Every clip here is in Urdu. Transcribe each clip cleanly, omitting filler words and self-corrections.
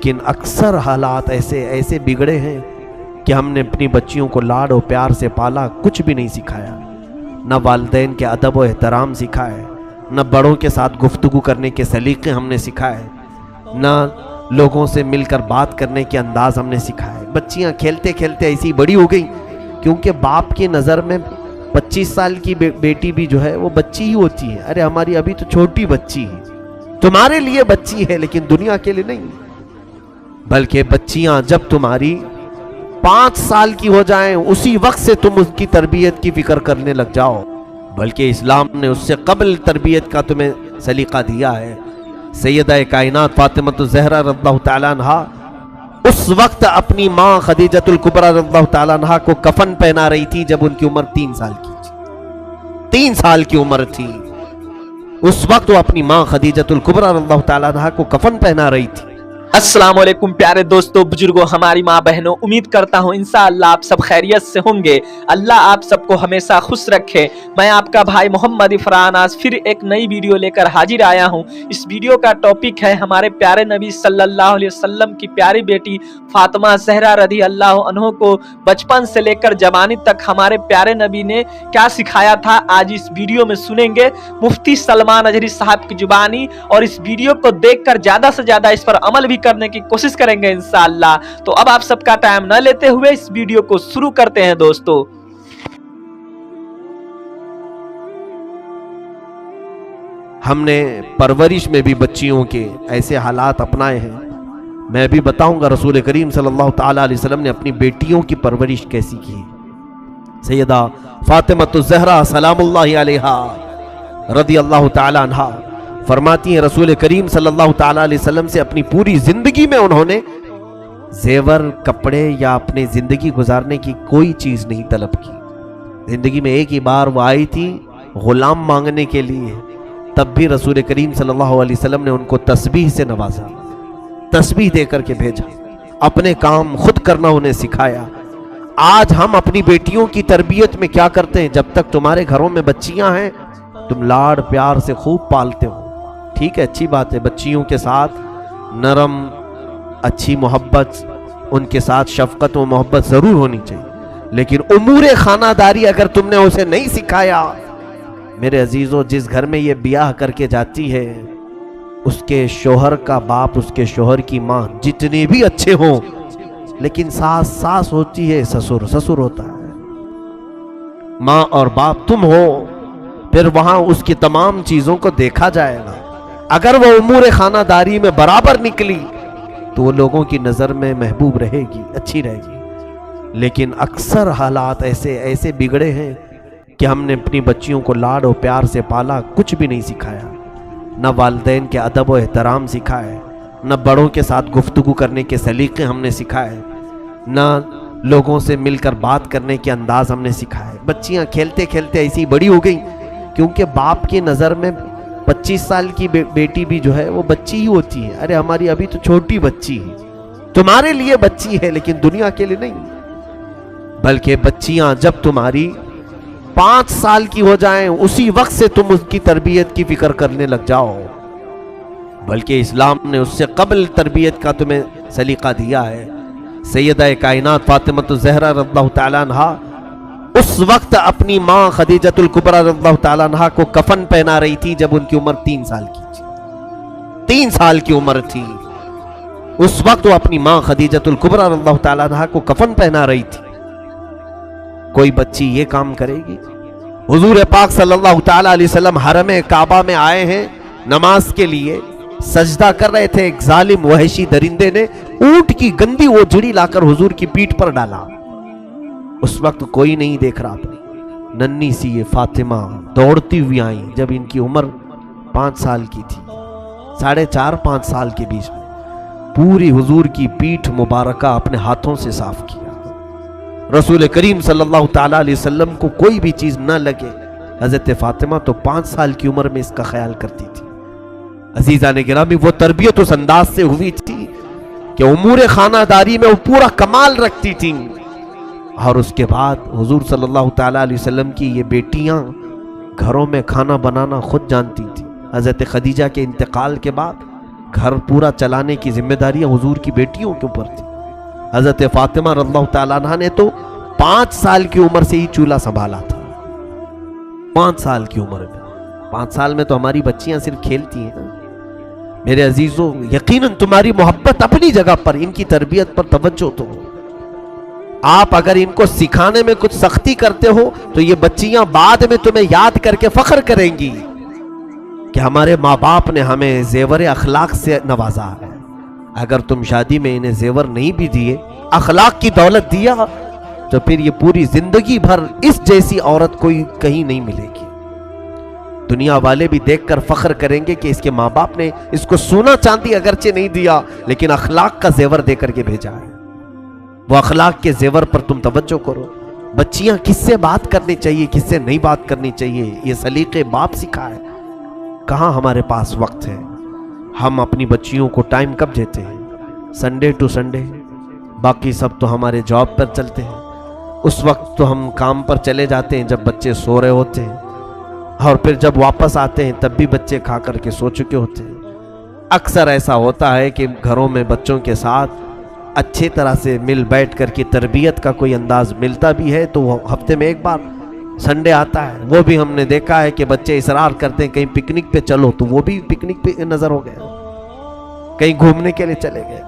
لیکن اکثر حالات ایسے بگڑے ہیں کہ ہم نے اپنی بچیوں کو لاڈ و پیار سے پالا، کچھ بھی نہیں سکھایا، نہ والدین کے ادب و احترام سکھائے، نہ بڑوں کے ساتھ گفتگو کرنے کے سلیقے ہم نے سکھائے، نہ لوگوں سے مل کر بات کرنے کے انداز ہم نے سکھائے۔ بچیاں کھیلتے کھیلتے ایسی بڑی ہو گئیں، کیونکہ باپ کی نظر میں 25 سال کی بیٹی بھی جو ہے وہ بچی ہی ہوتی ہے۔ ارے ہماری ابھی تو چھوٹی بچی ہے، تمہارے لیے بچی ہے لیکن دنیا کے لیے نہیں۔ بلکہ بچیاں جب تمہاری 5 سال کی ہو جائیں اسی وقت سے تم اس کی تربیت کی فکر کرنے لگ جاؤ، بلکہ اسلام نے اس سے قبل تربیت کا تمہیں سلیقہ دیا ہے۔ سیدہ کائنات فاطمہ الزہرا رضی اللہ تعالیٰ عنہا اس وقت اپنی ماں خدیجۃ الکبریٰ رضی اللہ تعالیٰ عنہا کو کفن پہنا رہی تھی جب ان کی عمر 3 سال کی تھی۔ 3 سال کی عمر تھی اس وقت وہ اپنی ماں خدیجۃ الکبریٰ رضی اللہ تعالیٰ عنہا کو کفن پہنا رہی تھی۔ السلام علیکم پیارے دوستو، بزرگوں، ہماری ماں بہنوں، امید کرتا ہوں انشاءاللہ آپ سب خیریت سے ہوں گے۔ اللہ آپ سب کو ہمیشہ خوش رکھے۔ میں آپ کا بھائی محمد عفران آج پھر ایک نئی ویڈیو لے کر حاضر آیا ہوں۔ اس ویڈیو کا ٹاپک ہے ہمارے پیارے نبی صلی اللہ علیہ وسلم کی پیاری بیٹی فاطمہ زہرا رضی اللہ عنہ کو بچپن سے لے کر جوانی تک ہمارے پیارے نبی نے کیا سکھایا تھا، آج اس ویڈیو میں سنیں گے مفتی سلمان اجہری صاحب کی زبانی، اور اس ویڈیو کو دیکھ کر زیادہ سے زیادہ اس پر عمل بھی کرنے کی کوشش کریں گے انشاءاللہ۔ تو اب آپ سب کا ٹائم نہ لیتے ہوئے اس ویڈیو کو شروع کرتے ہیں دوستو۔ ہم نے پرورش میں بھی بچیوں کے ایسے حالات اپنائے ہیں۔ میں بھی بتاؤں گا رسول کریم صلی اللہ تعالیٰ علیہ وسلم نے اپنی بیٹیوں کی پرورش کیسی کی۔ سیدہ فاطمہ الزہرا سلام اللہ علیہا رضی اللہ تعالیٰ عنہا فرماتی ہیں رسول کریم صلی اللہ تعالیٰ علیہ وسلم سے اپنی پوری زندگی میں انہوں نے زیور، کپڑے یا اپنی زندگی گزارنے کی کوئی چیز نہیں طلب کی۔ زندگی میں ایک ہی بار وہ آئی تھی غلام مانگنے کے لیے، تب بھی رسول کریم صلی اللہ علیہ وسلم نے ان کو تسبیح سے نوازا، تسبیح دے کر کے بھیجا، اپنے کام خود کرنا انہیں سکھایا۔ آج ہم اپنی بیٹیوں کی تربیت میں کیا کرتے ہیں؟ جب تک تمہارے گھروں میں بچیاں ہیں تم لاڈ پیار سے خوب پالتے ہو، ٹھیک ہے، اچھی بات ہے، بچیوں کے ساتھ نرم اچھی محبت، ان کے ساتھ شفقت و محبت ضرور ہونی چاہیے، لیکن امور خانہ داری اگر تم نے اسے نہیں سکھایا، میرے عزیزو، جس گھر میں یہ بیاہ کر کے جاتی ہے اس کے شوہر کا باپ، اس کے شوہر کی ماں جتنے بھی اچھے ہوں، لیکن ساس ساس ہوتی ہے، سسر سسر ہوتا ہے، ماں اور باپ تم ہو، پھر وہاں اس کی تمام چیزوں کو دیکھا جائے گا۔ اگر وہ امور خانہ داری میں برابر نکلی تو وہ لوگوں کی نظر میں محبوب رہے گی، اچھی رہے گی۔ لیکن اکثر حالات ایسے بگڑے ہیں کہ ہم نے اپنی بچیوں کو لاڈ و پیار سے پالا، کچھ بھی نہیں سکھایا، نہ والدین کے ادب و احترام سکھائے، نہ بڑوں کے ساتھ گفتگو کرنے کے سلیقے ہم نے سکھائے، نہ لوگوں سے مل کر بات کرنے کے انداز ہم نے سکھائے۔ بچیاں کھیلتے کھیلتے ایسی بڑی ہو گئیں، کیونکہ باپ کی نظر میں 25 سال کی بیٹی بھی جو ہے وہ بچی ہی ہوتی ہے۔ ارے ہماری ابھی تو چھوٹی بچی ہے، تمہارے لیے بچی ہے لیکن دنیا کے لیے نہیں۔ بلکہ بچیاں جب تمہاری 5 سال کی ہو جائیں اسی وقت سے تم اس کی تربیت کی فکر کرنے لگ جاؤ، بلکہ اسلام نے اس سے قبل تربیت کا تمہیں سلیقہ دیا ہے۔ سیدہ کائنات فاطمہ الزہرا رضی اللہ تعالیٰ عنہا اس وقت اپنی ماں خدیجۃ الکبریٰ رضی اللہ تعالیٰ عنہا کو کفن پہنا رہی تھی جب ان کی عمر 3 سال کی تھی۔ 3 سال کی عمر تھی اس وقت وہ اپنی ماں خدیجۃ الکبریٰ رضی اللہ تعالیٰ عنہا کو کفن پہنا رہی تھی۔ کوئی بچی یہ کام کرے گی؟ حضور پاک صلی اللہ تعالیٰ علیہ وسلم حرم کعبہ میں آئے ہیں نماز کے لیے، سجدہ کر رہے تھے، ایک ظالم وحشی درندے نے اونٹ کی گندی وہ جڑی لا کر حضور کی پیٹھ پر ڈالا۔ اس وقت کوئی نہیں دیکھ رہا تھا، ننھی سی یہ فاطمہ دوڑتی ہوئی آئیں جب ان کی عمر 5 سال کی تھی، 4.5-5 سال کے بیچ میں، پوری حضور کی پیٹھ مبارکہ اپنے ہاتھوں سے صاف کیا۔ رسول کریم صلی اللہ تعالیٰ علیہ وسلم کو کوئی بھی چیز نہ لگے، حضرت فاطمہ تو 5 سال کی عمر میں اس کا خیال کرتی تھی۔ عزیزان گرامی، وہ تربیت اس انداز سے ہوئی تھی کہ امور خانہ داری میں وہ پورا کمال رکھتی تھیں۔ اور اس کے بعد حضور صلی اللہ تعالیٰ علیہ وسلم کی یہ بیٹیاں گھروں میں کھانا بنانا خود جانتی تھی۔ حضرت خدیجہ کے انتقال کے بعد گھر پورا چلانے کی ذمہ داریاں حضور کی بیٹیوں کے اوپر تھی. حضرت فاطمہ رضی اللہ تعالیٰ عنہ نے تو 5 سال کی عمر سے ہی چولہا سنبھالا تھا. 5 سال کی عمر میں. 5 سال میں تو ہماری بچیاں صرف کھیلتی ہیں. میرے عزیزوں یقیناً تمہاری محبت اپنی جگہ پر، ان کی تربیت پر توجہ تو ہو. آپ اگر ان کو سکھانے میں کچھ سختی کرتے ہو تو یہ بچیاں بعد میں تمہیں یاد کر کے فخر کریں گی کہ ہمارے ماں باپ نے ہمیں زیور اخلاق سے نوازا ہے. اگر تم شادی میں انہیں زیور نہیں بھی دیے، اخلاق کی دولت دیا، تو پھر یہ پوری زندگی بھر اس جیسی عورت کوئی کہیں نہیں ملے گی. دنیا والے بھی دیکھ کر فخر کریں گے کہ اس کے ماں باپ نے اس کو سونا چاندی اگرچہ نہیں دیا لیکن اخلاق کا زیور دے کر کے بھیجا ہے. وہ اخلاق کے زیور پر تم توجہ کرو. بچیاں کس سے بات کرنی چاہیے، کس سے نہیں بات کرنی چاہیے، یہ سلیقے باپ سکھائے. کہاں ہمارے پاس وقت ہے. ہم اپنی بچیوں کو ٹائم کب دیتے ہیں؟ Sunday to Sunday. باقی سب تو ہمارے جاب پر چلتے ہیں. اس وقت تو ہم کام پر چلے جاتے ہیں جب بچے سو رہے ہوتے ہیں، اور پھر جب واپس آتے ہیں تب بھی بچے کھا کر کے سو چکے ہوتے ہیں. اکثر ایسا ہوتا ہے کہ گھروں میں بچوں کے ساتھ اچھی طرح سے مل بیٹھ کر کے تربیت کا کوئی انداز ملتا بھی ہے تو وہ ہفتے میں ایک بار سنڈے آتا ہے. وہ بھی ہم نے دیکھا ہے کہ بچے اصرار کرتے ہیں کہیں پکنک پہ چلو، تو وہ بھی پکنک پہ نظر ہو گئے، کہیں گھومنے کے لیے چلے گئے.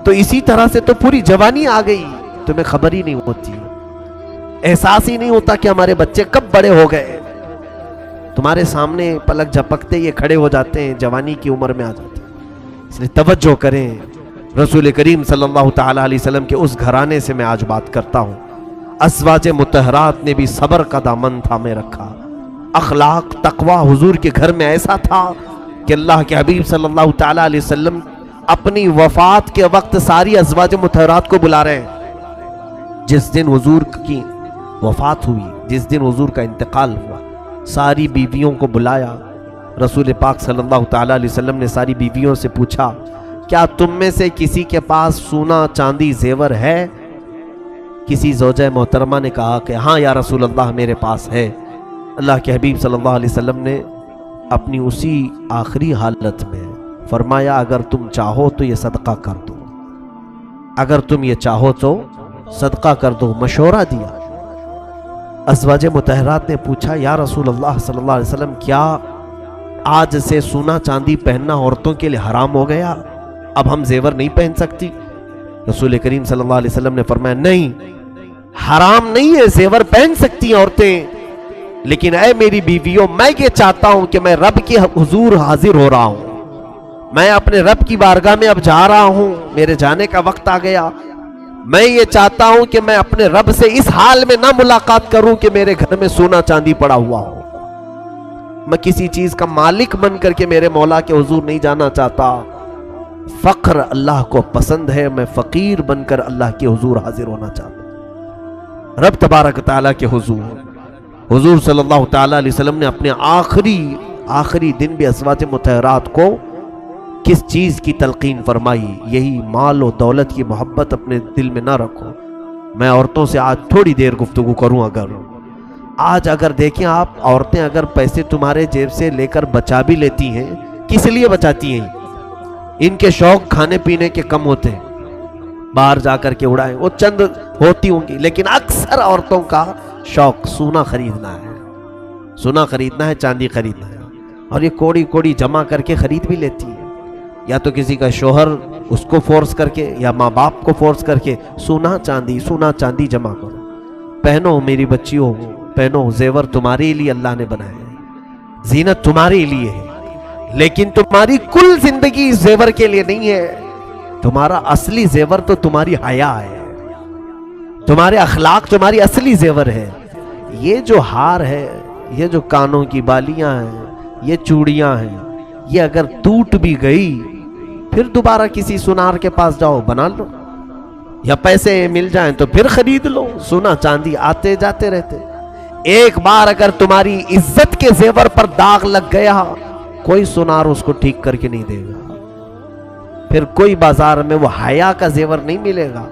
تو اسی طرح سے تو پوری جوانی آ گئی، تمہیں خبر ہی نہیں ہوتی، احساس ہی نہیں ہوتا کہ ہمارے بچے کب بڑے ہو گئے. تمہارے سامنے پلک جھپکتے یہ کھڑے ہو جاتے ہیں، جوانی کی عمر میں آ جاتے ہیں. اس لیے توجہ کریں. رسول کریم صلی اللہ تعالیٰ علیہ وسلم کے اس گھرانے سے میں آج بات کرتا ہوں. ازواج مطہرات نے بھی صبر کا دامن تھامے رکھا. اخلاق تقوی حضور کے گھر میں ایسا تھا کہ اللہ کے حبیب صلی اللہ تعالیٰ علیہ وسلم اپنی وفات کے وقت ساری ازواج مطہرات کو بلا رہے ہیں. جس دن حضور کی وفات ہوئی، جس دن حضور کا انتقال ہوا، ساری بیویوں کو بلایا. رسول پاک صلی اللہ تعالیٰ علیہ وسلم نے ساری بیویوں سے پوچھا کیا تم میں سے کسی کے پاس سونا چاندی زیور ہے؟ کسی زوجہ محترمہ نے کہا کہ ہاں یا رسول اللہ میرے پاس ہے. اللہ کے حبیب صلی اللہ علیہ وسلم نے اپنی اسی آخری حالت میں فرمایا اگر تم چاہو تو یہ صدقہ کر دو، اگر تم یہ چاہو تو صدقہ کر دو. مشورہ دیا. ازواج مطہرات نے پوچھا یا رسول اللہ صلی اللہ علیہ وسلم کیا آج سے سونا چاندی پہننا عورتوں کے لیے حرام ہو گیا؟ اب ہم زیور نہیں پہن سکتی؟ رسول کریم صلی اللہ علیہ وسلم نے فرمایا نہیں، حرام نہیں ہے، زیور پہن سکتی ہیں عورتیں، لیکن اے میری بیویوں میں یہ چاہتا ہوں کہ میں رب کے حضور حاضر ہو رہا ہوں، میں اپنے رب کی بارگاہ میں اب جا رہا ہوں، میرے جانے کا وقت آ گیا. میں یہ چاہتا ہوں کہ میں اپنے رب سے اس حال میں نہ ملاقات کروں کہ میرے گھر میں سونا چاندی پڑا ہوا ہو. میں کسی چیز کا مالک بن کر کے میرے مولا کے حضور نہیں جانا چاہتا. فقر اللہ کو پسند ہے، میں فقیر بن کر اللہ کے حضور حاضر ہونا چاہتا ہوں. رب تبارک تعالیٰ کے حضور صلی اللہ تعالیٰ علیہ وسلم نے اپنے آخری دن بھی ازواج مطہرات کو کس چیز کی تلقین فرمائی؟ یہی مال و دولت کی محبت اپنے دل میں نہ رکھو. میں عورتوں سے آج تھوڑی دیر گفتگو کروں. اگر دیکھیں آپ عورتیں اگر پیسے تمہارے جیب سے لے کر بچا بھی لیتی ہیں، کس لیے بچاتی ہیں؟ ان کے شوق کھانے پینے کے کم ہوتے ہیں، باہر جا کر کے اڑائیں، وہ چند ہوتی ہوں گی، لیکن اکثر عورتوں کا شوق سونا خریدنا ہے، چاندی خریدنا ہے. اور یہ کوڑی جمع کر کے خرید بھی لیتی ہے، یا تو کسی کا شوہر اس کو فورس کر کے یا ماں باپ کو فورس کر کے سونا چاندی جمع کرو. پہنو میری بچیوں، پہنو، زیور تمہارے لیے اللہ نے بنائے ہیں، زینت تمہارے لیے ہے، لیکن تمہاری کل زندگی اس زیور کے لیے نہیں ہے. تمہارا اصلی زیور تو تمہاری حیا ہے، تمہارے اخلاق تمہاری اصلی زیور ہے. یہ جو ہار ہے، یہ جو کانوں کی بالیاں ہیں، یہ چوڑیاں ہیں، یہ اگر ٹوٹ بھی گئی پھر دوبارہ کسی سونار کے پاس جاؤ بنا لو، یا پیسے مل جائیں تو پھر خرید لو. سونا چاندی آتے جاتے رہتے. ایک بار اگر تمہاری عزت کے زیور پر داغ لگ گیا، کوئی سونار اس کو ٹھیک کر کے نہیں دے گا. پھر کوئی بازار میں وہ حیا کا زیور نہیں ملے گا،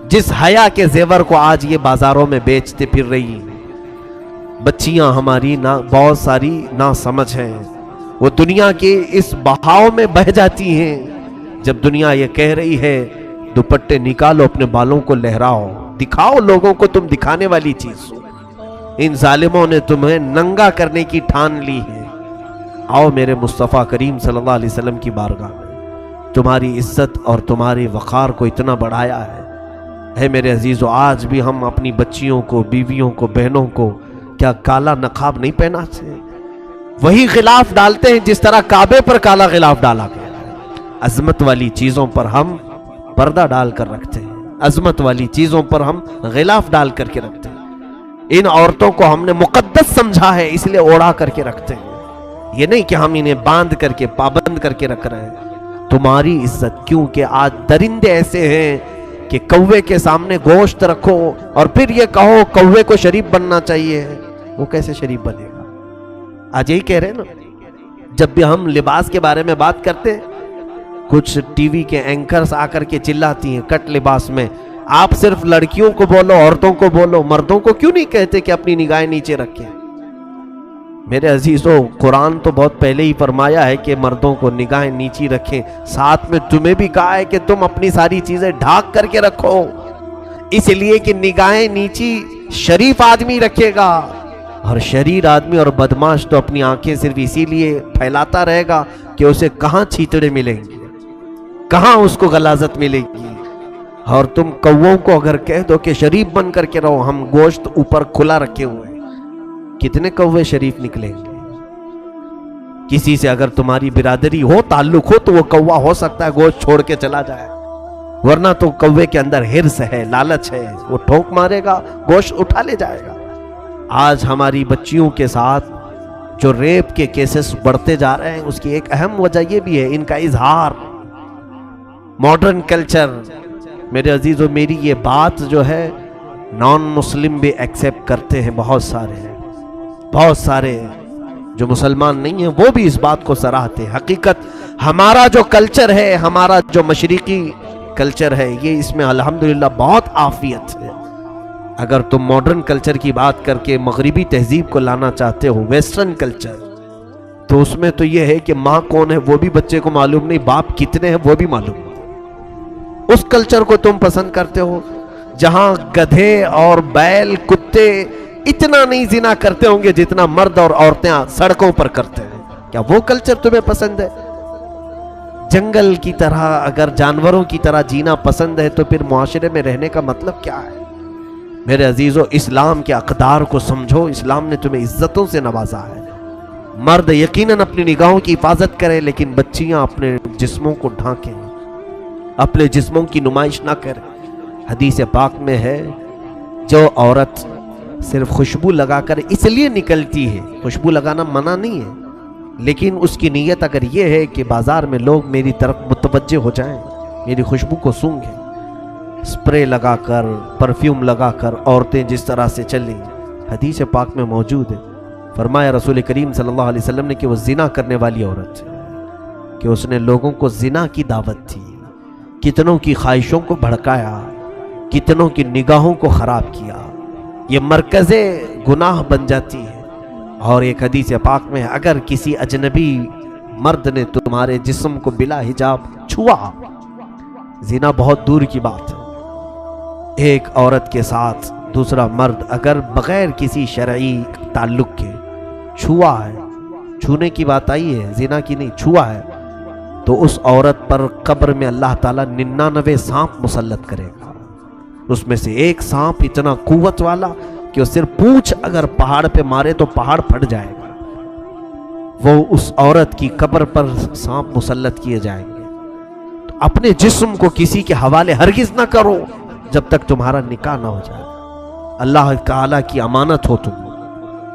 جس حیا کے زیور کو آج یہ بازاروں میں بیچتے پھر رہی ہیں. بچیاں ہماری بہت ساری نا سمجھ ہیں، وہ دنیا کے اس بہاؤ میں بہ جاتی ہیں جب دنیا یہ کہہ رہی ہے دوپٹے نکالو، اپنے بالوں کو لہراؤ، دکھاؤ لوگوں کو تم دکھانے والی چیز ہو۔ ان ظالموں نے تمہیں ننگا کرنے کی ٹھان لی ہے۔ آؤ میرے مصطفیٰ کریم صلی اللہ علیہ وسلم کی بارگاہ میں، تمہاری عزت اور تمہاری وقار کو اتنا بڑھایا ہے۔ اے میرے عزیزو، آج بھی ہم اپنی بچیوں کو، بیویوں کو، بہنوں کو کیا کالا نقاب نہیں پہناتے؟ وہی غلاف ڈالتے ہیں جس طرح کعبے پر کالا غلاف ڈالا گیا ہے۔ عظمت والی چیزوں پر ہم پردہ ڈال کر رکھتے ہیں، عظمت والی چیزوں پر ہم غلاف ڈال کر کے رکھتے ہیں۔ ان عورتوں کو ہم نے مقدس سمجھا ہے، اس لیے اوڑھا کر کے رکھتے ہیں، یہ نہیں کہ ہم انہیں باندھ کر کے پابند کر کے رکھ رہے ہیں۔ تمہاری عزت، کیونکہ آج درندے ایسے ہیں کہ کوے کے سامنے گوشت رکھو اور پھر یہ کہو کوے کو شریف بننا چاہیے، وہ کیسے شریف بنے گا؟ آج یہی کہہ رہے ہیں نا، جب بھی ہم لباس کے بارے میں بات کرتے ہیں، کچھ ٹی وی کے اینکرز آ کر کے چلاتی ہیں کٹ لباس میں، آپ صرف لڑکیوں کو بولو، عورتوں کو بولو، مردوں کو کیوں نہیں کہتے کہ اپنی نگاہیں نیچے رکھیں؟ میرے عزیزو، قرآن تو بہت پہلے ہی فرمایا ہے کہ مردوں کو نگاہیں نیچی رکھیں، ساتھ میں تمہیں بھی کہا ہے کہ تم اپنی ساری چیزیں ڈھانک کر کے رکھو، اس لیے کہ نگاہیں نیچی شریف آدمی رکھے گا، اور شریر آدمی اور بدماش تو اپنی آنکھیں صرف اسی لیے پھیلاتا رہے گا کہ اسے کہاں چھیتڑے ملیں گے، کہاں اس کو غلاظت ملے گی۔ اور تم کووں کو اگر کہہ دو کہ شریف بن کر کے رہو، ہم گوشت اوپر کھلا رکھے ہوئے، کتنے کوے شریف نکلیں گے؟ کسی سے اگر تمہاری برادری ہو، تعلق ہو، تو وہ کوا ہو سکتا ہے گوشت چھوڑ کے چلا جائے، ورنہ تو کوے کے اندر ہرس ہے، لالچ ہے، وہ ٹھونک مارے گا، گوشت اٹھا لے جائے گا۔ آج ہماری بچیوں کے ساتھ جو ریپ کے کیسز بڑھتے جا رہے ہیں، اس کی ایک اہم وجہ یہ بھی ہے ان کا اظہار، ماڈرن کلچر۔ میرے عزیزو، میری یہ بات جو ہے نان مسلم بھی ایکسیپٹ کرتے ہیں، بہت سارے جو مسلمان نہیں ہیں وہ بھی اس بات کو سراہتے ہیں۔ حقیقت ہمارا جو کلچر ہے، ہمارا جو مشرقی کلچر ہے، یہ اس میں الحمدللہ بہت عافیت ہے۔ اگر تم ماڈرن کلچر کی بات کر کے مغربی تہذیب کو لانا چاہتے ہو، ویسٹرن کلچر، تو اس میں تو یہ ہے کہ ماں کون ہے وہ بھی بچے کو معلوم نہیں، باپ کتنے ہیں وہ بھی معلوم نہیں۔ اس کلچر کو تم پسند کرتے ہو جہاں گدھے اور بیل، کتے اتنا نہیں زنا کرتے ہوں گے جتنا مرد اور عورتیں سڑکوں پر کرتے ہیں۔ کیا وہ کلچر تمہیں پسند ہے؟ جنگل کی طرح اگر جانوروں کی طرح جینا پسند ہے تو پھر معاشرے میں رہنے کا مطلب کیا ہے؟ میرے عزیزو، اسلام کے اقدار کو سمجھو، اسلام نے تمہیں عزتوں سے نوازا ہے۔ مرد یقیناً اپنی نگاہوں کی حفاظت کرے، لیکن بچیاں اپنے جسموں کو ڈھانکیں، اپنے جسموں کی نمائش نہ کریں۔ حدیث پاک میں ہے جو عورت صرف خوشبو لگا کر اس لیے نکلتی ہے، خوشبو لگانا منع نہیں ہے، لیکن اس کی نیت اگر یہ ہے کہ بازار میں لوگ میری طرف متوجہ ہو جائیں، میری خوشبو کو سونگیں، سپرے لگا کر، پرفیوم لگا کر عورتیں جس طرح سے چلیں، حدیث پاک میں موجود ہے۔ فرمایا رسول کریم صلی اللہ علیہ وسلم نے کہ وہ زنا کرنے والی عورت ہے، کہ اس نے لوگوں کو زنا کی دعوت دی، کتنوں کی خواہشوں کو بھڑکایا، کتنوں کی نگاہوں کو خراب کیا، یہ مرکز گناہ بن جاتی ہے۔ اور ایک حدیث پاک میں اگر کسی اجنبی مرد نے تمہارے جسم کو بلا حجاب چھوا، زنا بہت دور کی بات ہے، ایک عورت کے ساتھ دوسرا مرد اگر بغیر کسی شرعی تعلق کے چھوا ہے، چھونے کی بات آئی ہے، زنا کی نہیں، چھوا ہے، تو اس عورت پر قبر میں اللہ تعالیٰ 99 سانپ مسلط کرے گا۔ اس میں سے ایک سانپ اتنا قوت والا کہ وہ صرف پونچھ اگر پہاڑ پہ مارے تو پہاڑ پھٹ جائے گا، وہ اس عورت کی قبر پر سانپ مسلط کیے جائیں گے۔ تو اپنے جسم کو کسی کے حوالے ہرگز نہ کرو جب تک تمہارا نکاح نہ ہو جائے۔ اللہ تعالیٰ کی امانت ہو تم،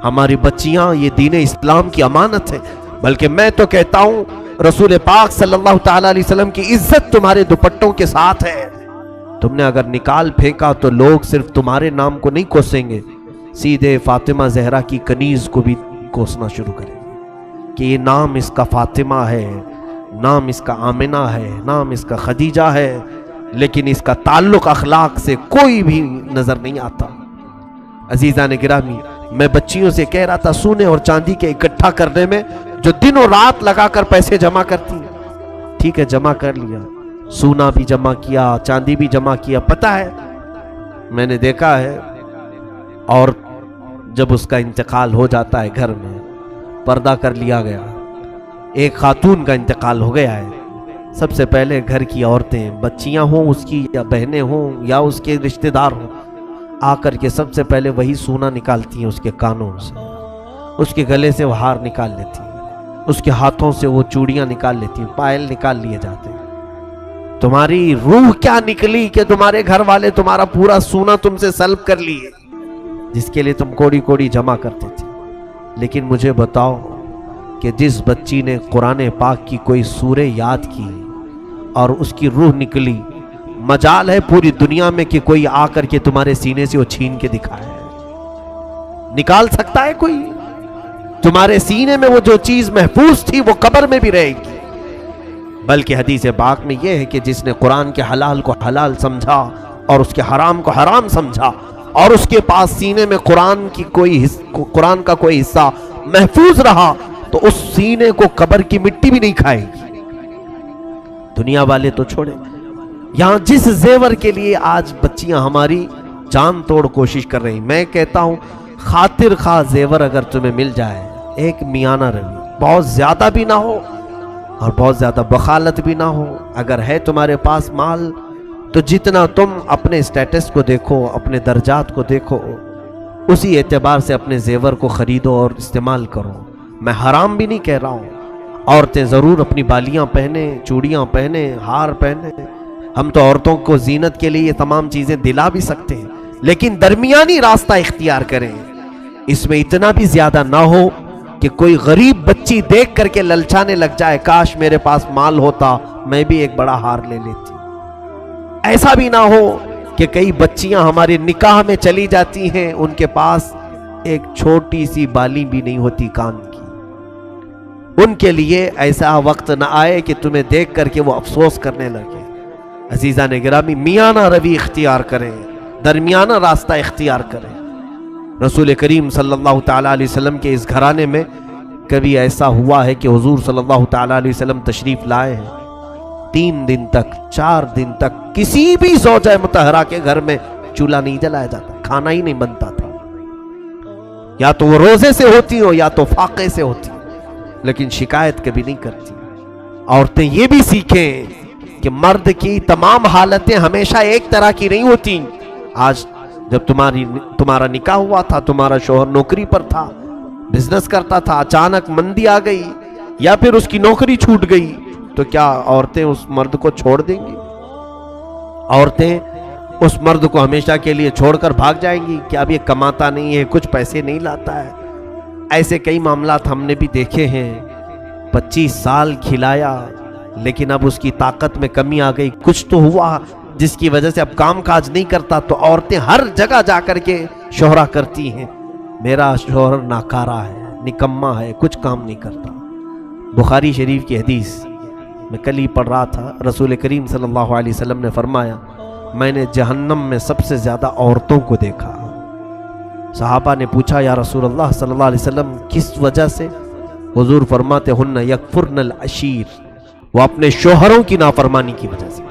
ہماری بچیاں یہ دین اسلام کی امانت ہے، بلکہ میں تو کہتا ہوں رسول پاک صلی اللہ تعالیٰ علیہ وسلم کی عزت تمہارے دوپٹوں کے ساتھ ہے۔ تم نے اگر نکال پھینکا تو لوگ صرف تمہارے نام کو نہیں کوسیں گے، سیدھے فاطمہ زہرا کی کنیز کو بھی کوسنا شروع کریں گے کہ یہ نام اس کا فاطمہ ہے، نام اس کا آمنہ ہے، نام اس کا خدیجہ ہے، لیکن اس کا تعلق اخلاق سے کوئی بھی نظر نہیں آتا۔ عزیزان گرامی، میں بچیوں سے کہہ رہا تھا سونے اور چاندی کے اکٹھا کرنے میں جو دنوں رات لگا کر پیسے جمع کرتی ہیں. ٹھیک ہے جمع کر لیا, سونا بھی جمع کیا, چاندی بھی جمع کیا. پتہ ہے میں نے دیکھا ہے, اور جب اس کا انتقال ہو جاتا ہے گھر میں, پردہ کر لیا گیا, ایک خاتون کا انتقال ہو گیا ہے, سب سے پہلے گھر کی عورتیں, بچیاں ہوں اس کی یا بہنیں ہوں یا اس کے رشتہ دار ہوں, آ کر کے سب سے پہلے وہی سونا نکالتی ہیں اس کے کانوں سے, اس کے گلے سے وہ ہار نکال لیتی ہیں, اس کے ہاتھوں سے وہ چوڑیاں نکال لیتی ہیں, پائل نکال لیے جاتے ہیں. تمہاری روح کیا نکلی کہ تمہارے گھر والے تمہارا پورا سونا تم سے سلب کر لیے, جس کے لیے تم کوڑی کوڑی جمع کرتے تھے. لیکن مجھے بتاؤ کہ جس بچی نے قرآن پاک کی کوئی سورہ یاد کی اور اس کی روح نکلی, مجال ہے پوری دنیا میں کہ کوئی آ کر کے تمہارے سینے سے وہ چھین کے دکھائے. نکال سکتا ہے کوئی؟ تمہارے سینے میں وہ جو چیز محفوظ تھی وہ قبر میں بھی رہے گی. بلکہ حدیث پاک میں یہ ہے کہ جس نے قرآن کے حلال کو حلال سمجھا اور اس کے حرام کو حرام سمجھا, اور اس کے پاس سینے میں قرآن کا کوئی حصہ محفوظ رہا, تو اس سینے کو قبر کی مٹی بھی نہیں کھائے گی. دنیا والے تو چھوڑے, یہاں جس زیور کے لیے آج بچیاں ہماری جان توڑ کوشش کر رہی, میں کہتا ہوں خاطر خواہ زیور اگر تمہیں مل جائے, ایک میانہ روی, بہت زیادہ بھی نہ ہو اور بہت زیادہ بخالت بھی نہ ہو. اگر ہے تمہارے پاس مال تو جتنا تم اپنے اسٹیٹس کو دیکھو, اپنے درجات کو دیکھو, اسی اعتبار سے اپنے زیور کو خریدو اور استعمال کرو. میں حرام بھی نہیں کہہ رہا ہوں, عورتیں ضرور اپنی بالیاں پہنیں, چوڑیاں پہنیں, ہار پہنیں. ہم تو عورتوں کو زینت کے لیے یہ تمام چیزیں دلا بھی سکتے ہیں, لیکن درمیانی راستہ اختیار کریں. اس میں اتنا بھی زیادہ نہ ہو کہ کوئی غریب بچی دیکھ کر کے للچانے لگ جائے, کاش میرے پاس مال ہوتا میں بھی ایک بڑا ہار لے لیتی. ایسا بھی نہ ہو کہ کئی بچیاں ہمارے نکاح میں چلی جاتی ہیں, ان کے پاس ایک چھوٹی سی بالی بھی نہیں ہوتی کان کی. ان کے لیے ایسا وقت نہ آئے کہ تمہیں دیکھ کر کے وہ افسوس کرنے لگے. عزیزان گرامی, میانہ روی اختیار کریں, درمیانہ راستہ اختیار کریں. رسول کریم صلی اللہ تعالیٰ علیہ وسلم کے اس گھرانے میں کبھی ایسا ہوا ہے کہ حضور صلی اللہ تعالیٰ علیہ وسلم تشریف لائے ہیں, 3 دن تک 4 دن تک کسی بھی زوجہ مطہرہ کے گھر میں چولہا نہیں جلایا جاتا, کھانا ہی نہیں بنتا تھا. یا تو وہ روزے سے ہوتی ہو یا تو فاقے سے ہوتی, لیکن شکایت کبھی نہیں کرتی. عورتیں یہ بھی سیکھیں کہ مرد کی تمام حالتیں ہمیشہ ایک طرح کی نہیں ہوتی. آج جب تمہارا نکاح ہوا تھا, تمہارا شوہر نوکری پر تھا, بزنس کرتا تھا, اچانک مندی آ گئی یا پھر اس کی نوکری چھوٹ گئی, تو کیا عورتیں اس مرد کو چھوڑ دیں گی؟ عورتیں اس مرد کو ہمیشہ کے لیے چھوڑ کر بھاگ جائیں گی کہ اب یہ کماتا نہیں ہے, کچھ پیسے نہیں لاتا ہے؟ ایسے کئی معاملات ہم نے بھی دیکھے ہیں. 25 سال کھلایا لیکن اب اس کی طاقت میں کمی آ گئی, کچھ تو ہوا جس کی وجہ سے اب کام کاج نہیں کرتا, تو عورتیں ہر جگہ جا کر کے شہرا کرتی ہیں, میرا شوہر ناکارہ ہے, نکما ہے, کچھ کام نہیں کرتا. بخاری شریف کی حدیث میں کل ہی پڑھ رہا تھا, رسول کریم صلی اللہ علیہ وسلم نے فرمایا, میں نے جہنم میں سب سے زیادہ عورتوں کو دیکھا. صحابہ نے پوچھا, یا رسول اللہ صلی اللہ علیہ وسلم کس وجہ سے؟ حضور فرماتے, ہن یکفرن العشیر, وہ اپنے شوہروں کی نافرمانی کی وجہ سے.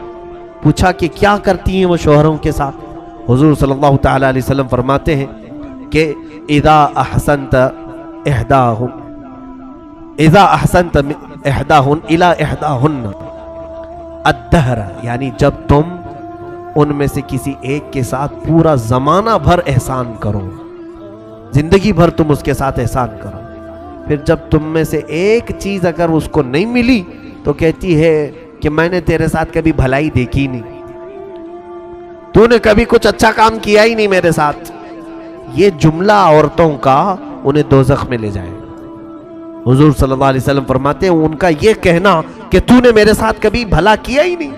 پوچھا کہ کیا کرتی ہیں وہ شوہروں کے ساتھ؟ حضور صلی اللہ تعالیٰ علیہ وسلم فرماتے ہیں کہ اذا احسنت احداہن الی احداہن الدہر, یعنی جب تم ان میں سے کسی ایک کے ساتھ پورا زمانہ بھر احسان کرو, زندگی بھر تم اس کے ساتھ احسان کرو, پھر جب تم میں سے ایک چیز اگر اس کو نہیں ملی تو کہتی ہے کہ میں نے تیرے ساتھ کبھی بھلائی دیکھی نہیں, تو نے کبھی کچھ اچھا کام کیا ہی نہیں میرے ساتھ. یہ جملہ عورتوں کا انہیں دوزخ میں لے جائے. حضور صلی اللہ علیہ وسلم فرماتے ہیں ان کا یہ کہنا کہ تو نے میرے ساتھ کبھی بھلا کیا ہی نہیں,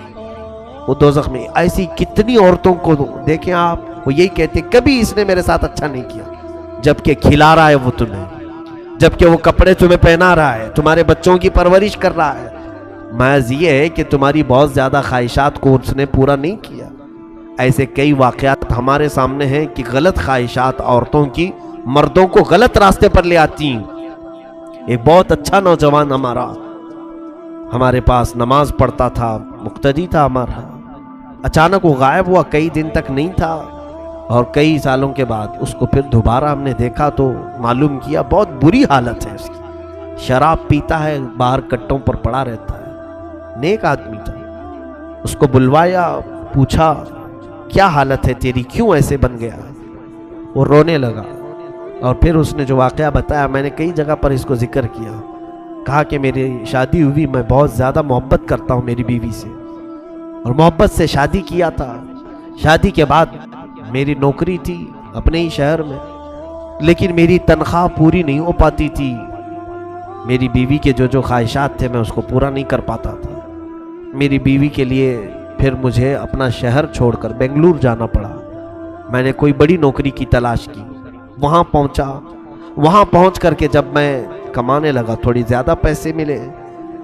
وہ دوزخ میں. ایسی کتنی عورتوں کو دیکھیں آپ, وہ یہی کہتے کبھی اس نے میرے ساتھ اچھا نہیں کیا, جبکہ کھلا رہا ہے وہ تمہیں, جبکہ وہ کپڑے تمہیں پہنا رہا ہے, تمہارے بچوں کی پرورش کر رہا ہے. محض یہ ہے کہ تمہاری بہت زیادہ خواہشات کو اس نے پورا نہیں کیا. ایسے کئی واقعات ہمارے سامنے ہیں کہ غلط خواہشات عورتوں کی مردوں کو غلط راستے پر لے آتی ہیں. ایک بہت اچھا نوجوان ہمارے پاس نماز پڑھتا تھا، مقتدی تھا ہمارا، اچانک وہ غائب ہوا، کئی دن تک نہیں تھا، اور کئی سالوں کے بعد اس کو پھر دوبارہ ہم نے دیکھا تو معلوم کیا بہت بری حالت ہے اس کی، شراب پیتا ہے، باہر کٹوں پر پڑا رہتا ہے، نیک آدمی تھا۔ اس کو بلوایا، پوچھا کیا حالت ہے تیری، کیوں ایسے بن گیا؟ وہ رونے لگا، اور پھر اس نے جو واقعہ بتایا، میں نے کئی جگہ پر اس کو ذکر کیا، کہا کہ میری شادی ہوئی، میں بہت زیادہ محبت کرتا ہوں میری بیوی سے، اور محبت سے شادی کیا تھا۔ شادی کے بعد میری نوکری تھی اپنے ہی شہر میں، لیکن میری تنخواہ پوری نہیں ہو پاتی تھی، میری بیوی کے جو خواہشات تھے میں اس کو پورا نہیں کر پاتا تھا۔ میری بیوی کے لیے پھر مجھے اپنا شہر چھوڑ کر بنگلور جانا پڑا۔ میں نے کوئی بڑی نوکری کی تلاش کی، وہاں پہنچا، وہاں پہنچ کر کے جب میں کمانے لگا، تھوڑی زیادہ پیسے ملے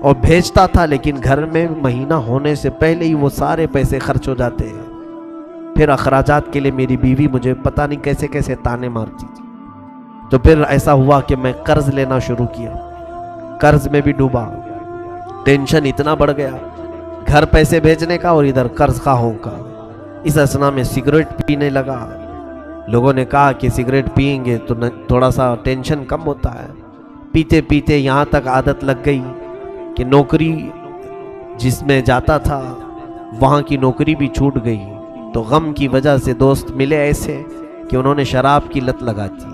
اور بھیجتا تھا، لیکن گھر میں مہینہ ہونے سے پہلے ہی وہ سارے پیسے خرچ ہو جاتے ہیں۔ پھر اخراجات کے لیے میری بیوی مجھے پتہ نہیں کیسے کیسے تانے مارتی تھی۔ تو پھر ایسا ہوا کہ میں قرض لینا شروع کیا، قرض میں بھی ڈوبا، ٹینشن اتنا بڑھ گیا، گھر پیسے بھیجنے کا اور ادھر قرض خواہوں کا۔ اس اثنا میں سگریٹ پینے لگا۔ لوگوں نے کہا کہ سگریٹ پئیں گے تو تھوڑا سا ٹینشن کم ہوتا ہے۔ پیتے پیتے یہاں تک عادت لگ گئی کہ نوکری جس میں جاتا تھا وہاں کی نوکری بھی چھوٹ گئی، تو غم کی وجہ سے دوست ملے ایسے کہ انہوں نے شراب کی لت لگا دی،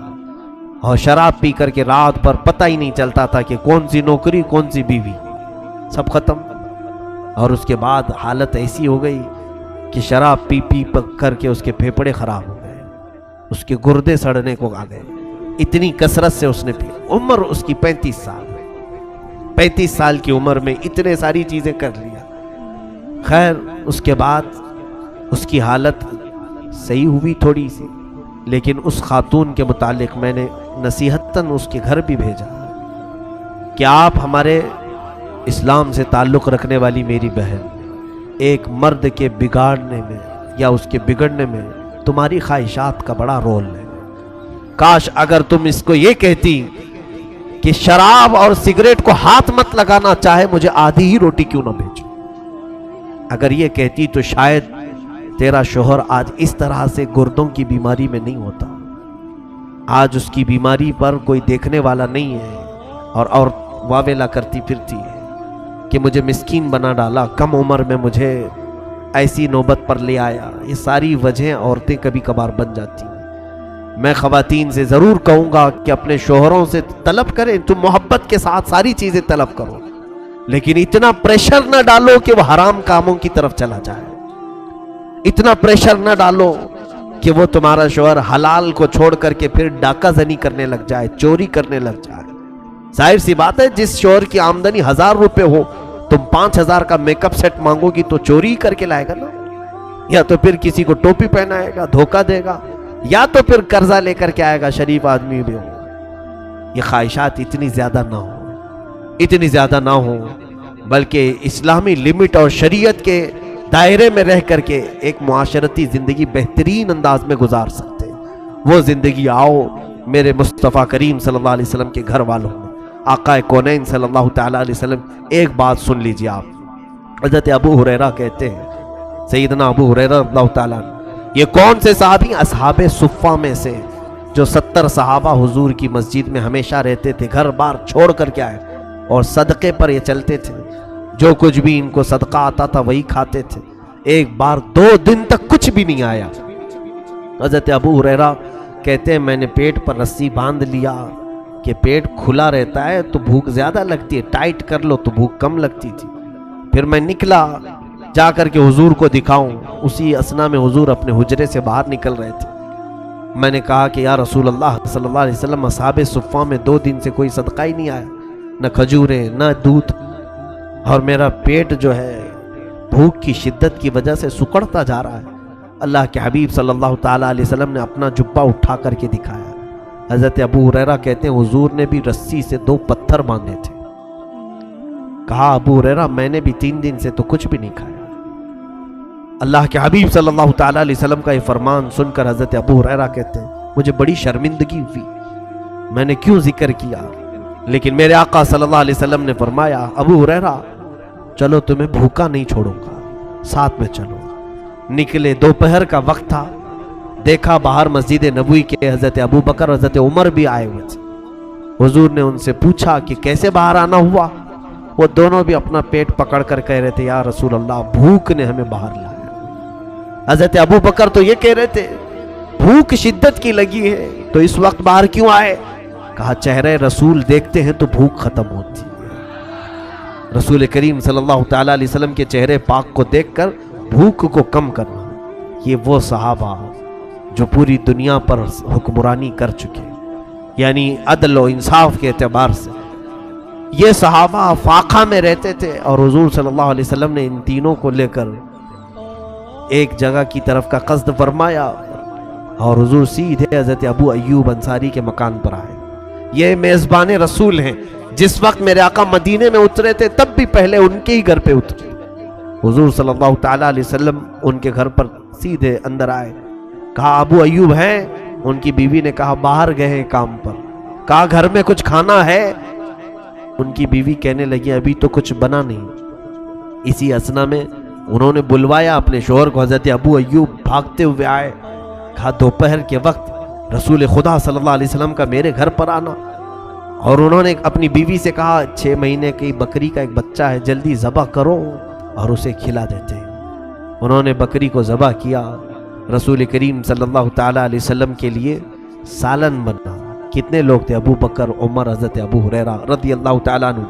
اور شراب پی کر کے رات بھر پتہ ہی نہیں چلتا تھا کہ کون سی نوکری کون سی بیوی، سب ختم۔ اور اس کے بعد حالت ایسی ہو گئی کہ شراب پی پی کر کے اس کے پھیپھڑے خراب ہو گئے، اس کے گردے سڑنے کو آ گئے، اتنی کثرت سے اس نے پی۔ عمر اس کی 35 سال کی عمر میں اتنے ساری چیزیں کر لیا۔ خیر اس کے بعد اس کی حالت صحیح ہوئی تھوڑی سی، لیکن اس خاتون کے متعلق میں نے نصیحتاً اس کے گھر بھی بھیجا کہ آپ ہمارے اسلام سے تعلق رکھنے والی میری بہن، ایک مرد کے بگاڑنے میں یا اس کے بگڑنے میں تمہاری خواہشات کا بڑا رول ہے۔ کاش اگر تم اس کو یہ کہتی کہ شراب اور سگریٹ کو ہاتھ مت لگانا، چاہے مجھے آدھی ہی روٹی کیوں نہ بھیجو، اگر یہ کہتی تو شاید تیرا شوہر آج اس طرح سے گردوں کی بیماری میں نہیں ہوتا۔ آج اس کی بیماری پر کوئی دیکھنے والا نہیں ہے، اور واویلا کرتی پھرتی ہے کہ مجھے مسکین بنا ڈالا، کم عمر میں مجھے ایسی نوبت پر لے آیا۔ یہ ساری وجہیں عورتیں کبھی کبھار بن جاتی ہیں۔ میں خواتین سے ضرور کہوں گا کہ اپنے شوہروں سے طلب کریں، تم محبت کے ساتھ ساری چیزیں طلب کرو، لیکن اتنا پریشر نہ ڈالو کہ وہ حرام کاموں کی طرف چلا جائے، اتنا پریشر نہ ڈالو کہ وہ تمہارا شوہر حلال کو چھوڑ کر کے پھر ڈاکہ زنی کرنے لگ جائے، چوری کرنے لگ جائے۔ ظاہر سی بات ہے، جس شوہر کی آمدنی 1000 روپے ہو، تم 5000 کا میک اپ سیٹ مانگو گی تو چوری کر کے لائے گا نا، یا تو پھر کسی کو ٹوپی پہنائے گا، دھوکہ دے گا، یا تو پھر قرضہ لے کر کے آئے گا، شریف آدمی بھی ہو۔ یہ خواہشات اتنی زیادہ نہ ہو، بلکہ اسلامی لمٹ اور شریعت کے دائرے میں رہ کر کے ایک معاشرتی زندگی بہترین انداز میں گزار سکتے۔ وہ زندگی آؤ میرے مصطفیٰ کریم صلی اللہ علیہ وسلم کے گھر والوں میں، آقا کونین صلی اللہ تعالیٰ علیہ وسلم۔ ایک بات سن لیجیے آپ، حضرت ابو ہریرہ کہتے ہیں، سیدنا ابو ہریرہ رضی اللہ تعالیٰ عنہ، یہ کون سے صحابی؟ اصحاب صفہ میں سے، جو 70 صحابہ حضور کی مسجد میں ہمیشہ رہتے تھے، گھر بار چھوڑ کر کے آئے، اور صدقے پر یہ چلتے تھے، جو کچھ بھی ان کو صدقہ آتا تھا وہی کھاتے تھے۔ ایک بار 2 دن تک کچھ بھی نہیں آیا۔ حضرت ابو ہریرہ کہتے ہیں میں نے پیٹ پر رسی باندھ لیا کہ پیٹ کھلا رہتا ہے تو بھوک زیادہ لگتی ہے، ٹائٹ کر لو تو بھوک کم لگتی تھی۔ پھر میں نکلا جا کر کے حضور کو دکھاؤں، اسی اثنا میں حضور اپنے حجرے سے باہر نکل رہے تھے۔ میں نے کہا کہ یا رسول اللہ صلی اللہ علیہ وسلم، اصحاب صفہ میں 2 دن سے کوئی صدقہ ہی نہیں آیا، نہ کھجوریں نہ دودھ، اور میرا پیٹ جو ہے بھوک کی شدت کی وجہ سے سکڑتا جا رہا ہے۔ اللہ کے حبیب صلی اللہ تعالیٰ علیہ وسلم نے اپنا جبہ اٹھا کر کے دکھایا۔ حضرت ابو ہریرہ کہتے ہیں حضور نے بھی رسی سے 2 پتھر باندھے تھے۔ کہا ابو ہریرہ میں نے بھی 3 دن سے تو کچھ بھی نہیں کھایا۔ اللہ کے حبیب صلی اللہ تعالیٰ علیہ وسلم کا یہ فرمان سن کر حضرت ابو ہریرہ کہتے ہیں مجھے بڑی شرمندگی ہوئی، میں نے کیوں ذکر کیا، لیکن میرے آقا صلی اللہ علیہ وسلم نے فرمایا ابو ہریرہ چلو تمہیں بھوکا نہیں چھوڑوں گا، ساتھ میں چلو۔ نکلے، دوپہر کا وقت تھا، دیکھا باہر مسجد نبوی کے حضرت ابو بکر حضرت عمر بھی آئے ہوئے تھے۔ حضور نے ان سے پوچھا کہ کیسے باہر آنا ہوا؟ وہ دونوں بھی اپنا پیٹ پکڑ کر کہہ رہے تھے یا رسول اللہ بھوک نے ہمیں باہر لایا۔ حضرت ابو بکر تو یہ کہہ رہے تھے بھوک شدت کی لگی ہے تو اس وقت باہر کیوں آئے؟ کہا چہرے رسول دیکھتے ہیں تو بھوک ختم ہوتی ہے۔ رسول کریم صلی اللہ تعالیٰ علیہ وسلم کے چہرے پاک کو دیکھ کر بھوک کو کم کرنا، یہ وہ صحابہ جو پوری دنیا پر حکمرانی کر چکے، یعنی عدل و انصاف کے اعتبار سے یہ صحابہ فاقہ میں رہتے تھے، اور حضور صلی اللہ علیہ وسلم نے ان تینوں کو لے کر ایک جگہ کی طرف کا قصد فرمایا اور حضور سیدھے حضرت ابو ایوب انصاری کے مکان پر آئے۔ یہ میزبان رسول ہیں، جس وقت میرے آقا مدینے میں اترے تھے تب بھی پہلے ان کے ہی گھر پہ اترے۔ حضور صلی اللہ تعالیٰ علیہ وسلم ان کے گھر پر سیدھے اندر آئے، کہا ابو ایوب ہیں؟ ان کی بیوی نے کہا باہر گئے ہیں کام پر۔ کہا گھر میں کچھ کھانا ہے؟ ان کی بیوی کہنے لگی ابھی تو کچھ بنا نہیں۔ اسی اثنا میں انہوں نے بلوایا اپنے شوہر کو، حضرت ابو ایوب بھاگتے ہوئے آئے، کہا دوپہر کے وقت رسول خدا صلی اللہ علیہ وسلم کا میرے گھر پر آنا، اور انہوں نے اپنی بیوی سے کہا 6 مہینے کی بکری کا ایک بچہ ہے، جلدی ذبح کرو اور اسے کھلا دیتے ہیں۔ انہوں نے بکری کو ذبح کیا، رسول کریم صلی اللہ تعالیٰ علیہ وسلم کے لیے سالن بنا۔ کتنے لوگ تھے؟ ابو بکر، عمر، حضرت ابو ہریرہ رضی اللہ تعالیٰ عنہ۔